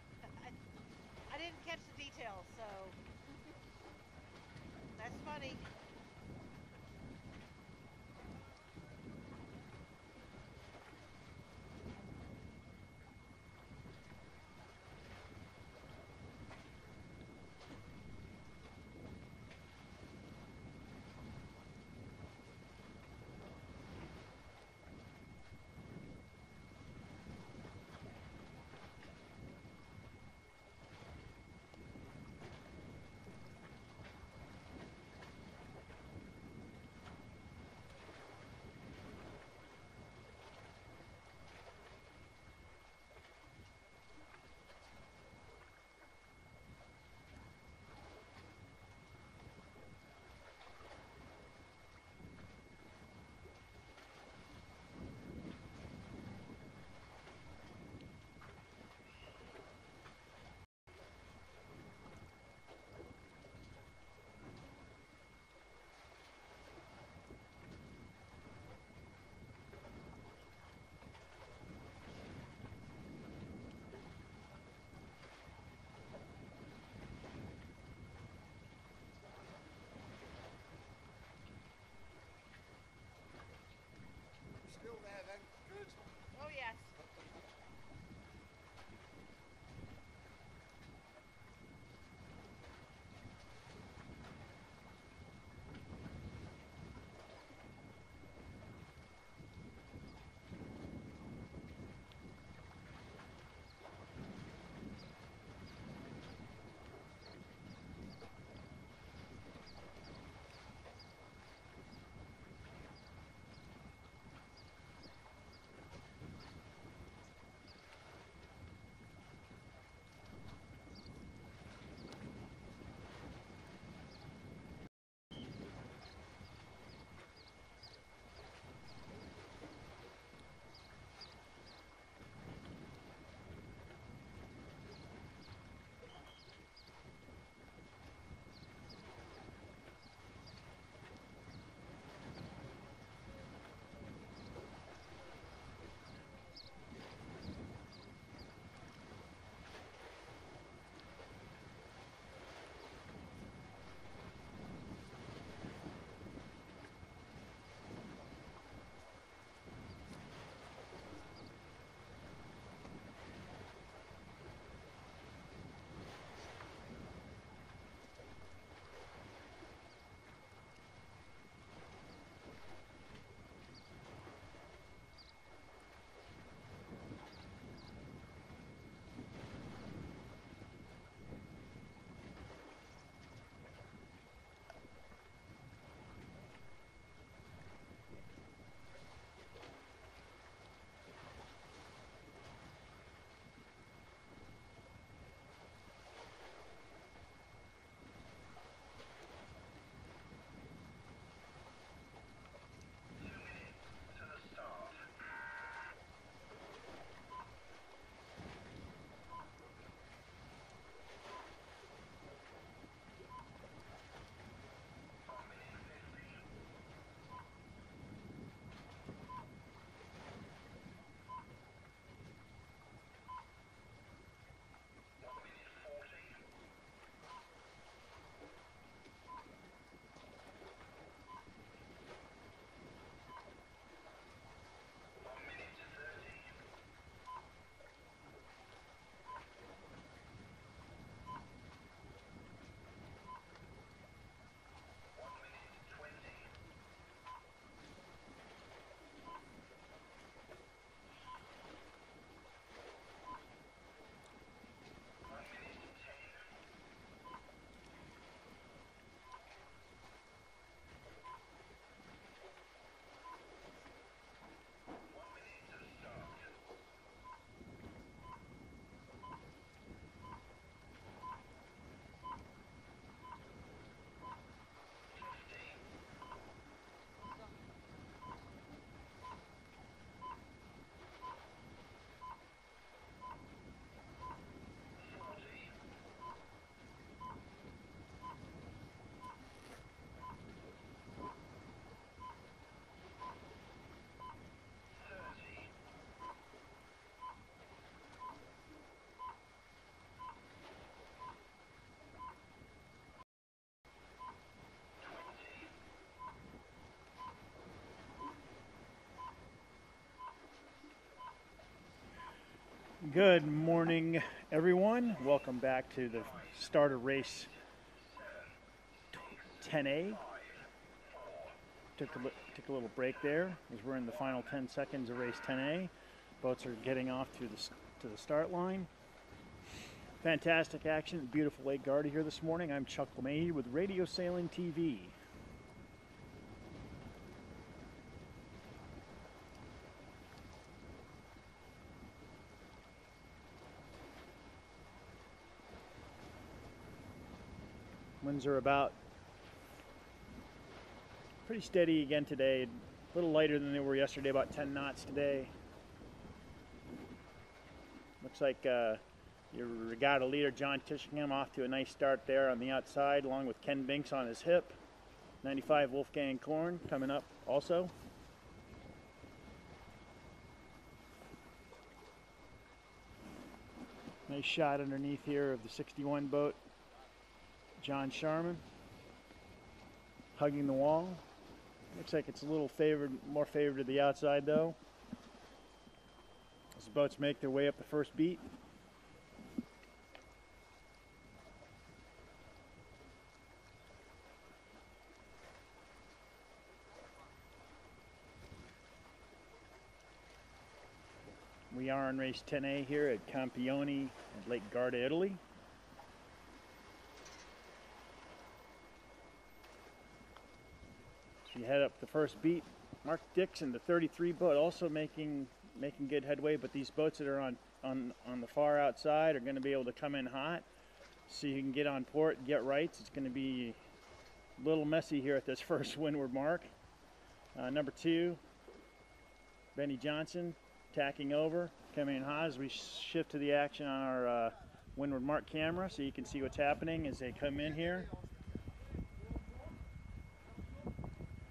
[SPEAKER 3] I didn't catch the details, so that's funny.
[SPEAKER 1] Good morning, everyone. Welcome back to the start of race 10A. Took a little break there as we're in the final 10 seconds of race 10A. Boats are getting off to the start line. Fantastic action at beautiful Lake Garda here this morning. I'm Chuck LeMahieu with Radio Sailing TV. Winds are about pretty steady again today, a little lighter than they were yesterday, about 10 knots today. Looks like your regatta leader, John Tishingham, off to a nice start there on the outside, along with Ken Binks on his hip. 95 Wolfgang Korn coming up also. Nice shot underneath here of the 61 boat. John Sharman hugging the wall. Looks like it's a little more favored to the outside though, as the boats make their way up the first beat. We are in race 10A here at Campione at Lake Garda, Italy. You head up the first beat. Mark Dixon, the 33 boat, also making good headway, but these boats that are on the far outside are going to be able to come in hot, so you can get on port and get rights. It's going to be a little messy here at this first Windward Mark. Number 2, Benny Johnson, tacking over, coming in hot as we shift to the action on our Windward Mark camera, so you can see what's happening as they come in here.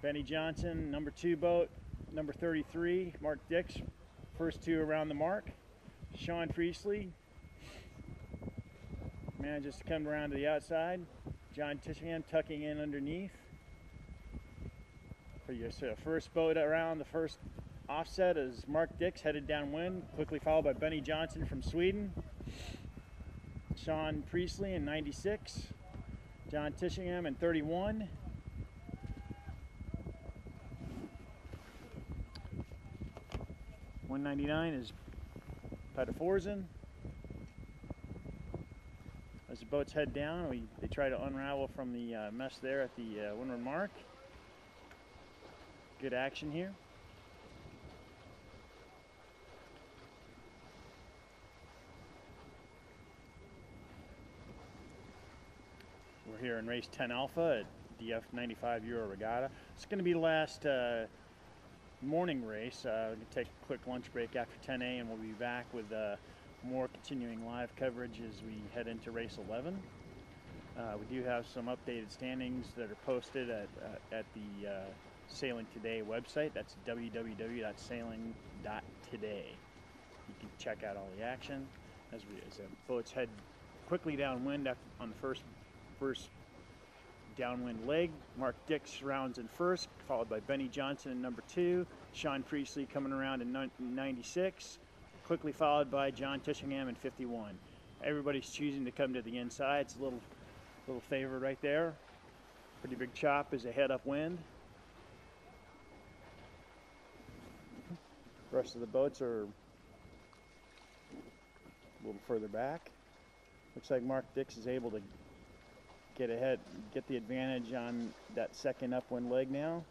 [SPEAKER 1] Benny Johnson, number 2 boat, number 33, Mark Dix, first 2 around the mark. Sean Priestley manages to come around to the outside. John Tishingham tucking in underneath. For your first boat around the first offset is Mark Dix headed downwind, quickly followed by Benny Johnson from Sweden. Sean Priestley in 96, John Tishingham in 31. .199 is Pataforzen. As the boats head down, they try to unravel from the mess there at the Windward Mark. Good action here. We're here in race 10 Alpha at DF95 Euro Regatta. It's going to be the last morning race. We're going to take a quick lunch break after 10A, and we'll be back with more continuing live coverage as we head into race 11. We do have some updated standings that are posted at the Sailing Today website. That's www.sailing.today. You can check out all the action as the boats head quickly downwind on the first downwind leg. Mark Dix rounds in first, followed by Benny Johnson in number 2. Sean Priestley coming around in 96, quickly followed by John Tishingham in 51. Everybody's choosing to come to the inside. It's a little favor right there. Pretty big chop as they head upwind. The rest of the boats are a little further back. Looks like Mark Dix is able to get the advantage on that second upwind leg now,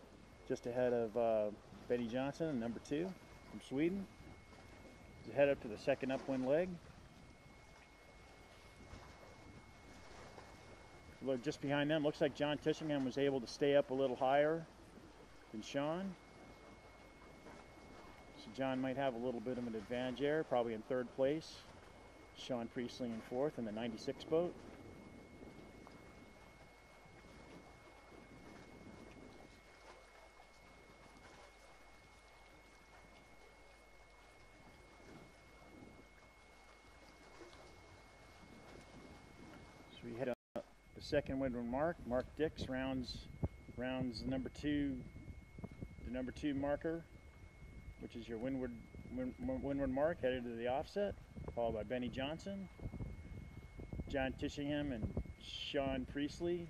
[SPEAKER 1] just ahead of Benny Johnson, number 2 from Sweden. He's head up to the second upwind leg. Look, just behind them, looks like John Tishingham was able to stay up a little higher than Sean. So John might have a little bit of an advantage there, probably in 3rd place. Sean Priestley in 4th in the 96 boat. We head up the second Windward Mark. Mark Dix rounds the number 2 marker, which is your Windward Mark headed to the offset. followed by Benny Johnson, John Tishingham, and Sean Priestley.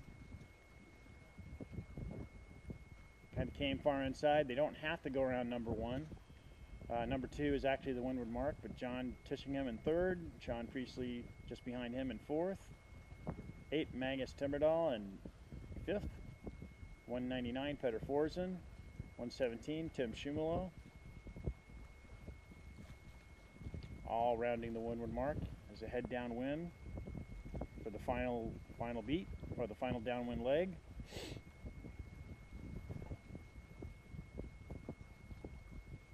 [SPEAKER 1] Kind of came far inside. They don't have to go around number 1. Number 2 is actually the Windward Mark, but John Tishingham in 3rd, Sean Priestley just behind him in 4th. 8, Magnus Timberdahl in 5th. 199, Peter Forsen. 117, Tim Schumulo. All rounding the Windward Mark as a head downwind for the final beat, or the final downwind leg.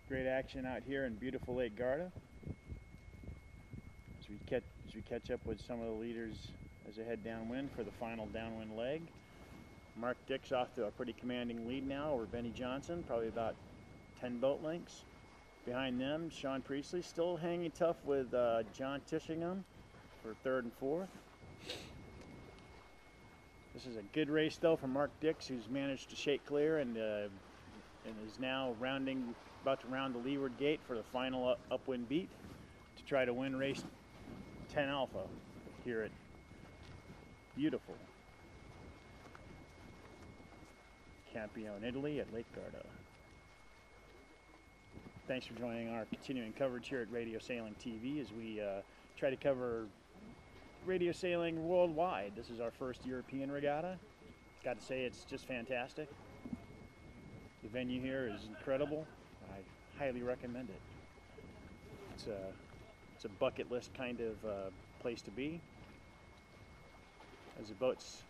[SPEAKER 1] Great action out here in beautiful Lake Garda as we catch up with some of the leaders as they head downwind for the final downwind leg. Mark Dix off to a pretty commanding lead now over Benny Johnson, probably about 10 boat lengths. Behind them, Sean Priestley still hanging tough with John Tishingham for 3rd and 4th. This is a good race though for Mark Dix, who's managed to shake clear and is now about to round the leeward gate for the final upwind beat to try to win race 10 Alpha here at beautiful Campione, Italy at Lake Garda. Thanks for joining our continuing coverage here at Radio Sailing TV as we try to cover radio sailing worldwide. This is our first European regatta. Got to say, it's just fantastic. The venue here is incredible. I highly recommend it. It's a bucket list kind of place to be as the boats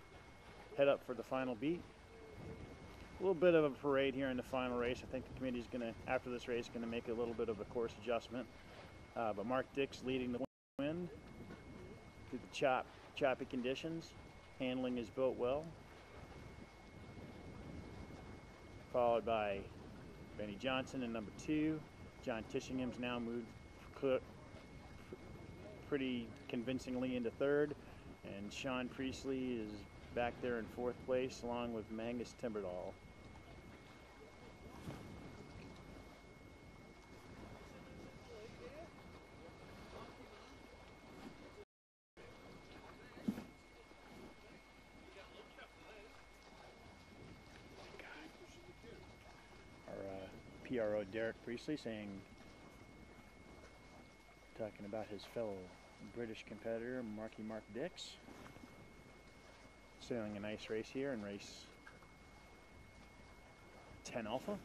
[SPEAKER 1] head up for the final beat. A little bit of a parade here in the final race. I think the committee is going to, after this race, going to make a little bit of a course adjustment. But Mark Dix leading the wind through the choppy conditions, handling his boat well. Followed by Benny Johnson in number 2. John Tishingham's now moved pretty convincingly into 3rd. And Sean Priestley is back there in 4th place along with Magnus Timberdahl. PRO Derek Priestley talking about his fellow British competitor Mark Dix, sailing a nice race here in race 10 Alpha.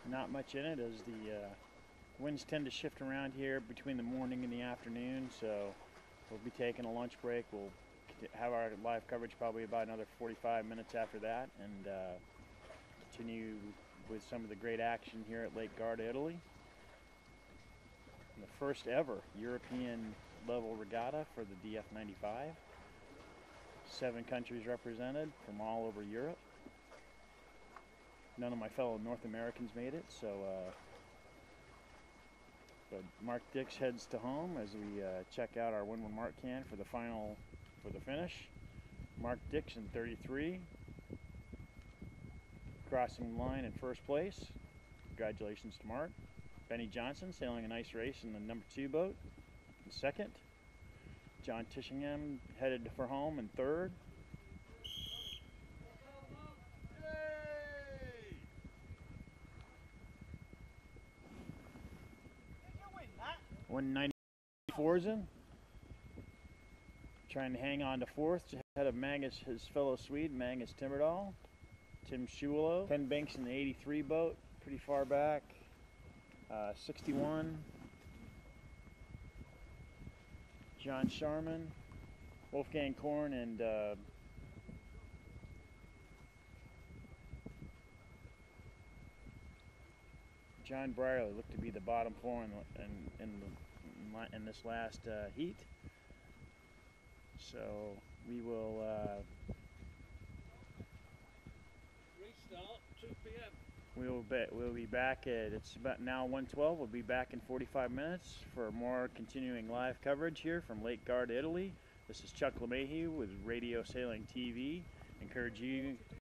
[SPEAKER 1] Not much in it as the winds tend to shift around here between the morning and the afternoon, so we'll be taking a lunch break. We'll have our live coverage probably about another 45 minutes after that and continue with some of the great action here at Lake Garda, Italy. And the first ever European level regatta for the DF95. 7 countries represented from all over Europe. None of my fellow North Americans made it, so but Mark Dix heads to home as we check out our Windward Mark can for the finish. Mark Dix in 33, crossing the line in 1st place. Congratulations to Mark. Benny Johnson sailing a nice race in the number 2 boat in 2nd. John Tishingham headed for home in 3rd. Hey! 190 Forsen trying to hang on to 4th ahead of his fellow Swede, Magnus Timberdahl. Tim Schumulo. Ken Banks in the 83 boat, pretty far back. 61. John Sharman, Wolfgang Korn, and John Brierley look to be the bottom 4 in this last heat. So we will
[SPEAKER 4] restart 2 p.m.
[SPEAKER 1] We'll be back at, it's about now 1:12. We'll be back in 45 minutes for more continuing live coverage here from Lake Garda, Italy. This is Chuck LeMahieu with Radio Sailing TV. Encourage you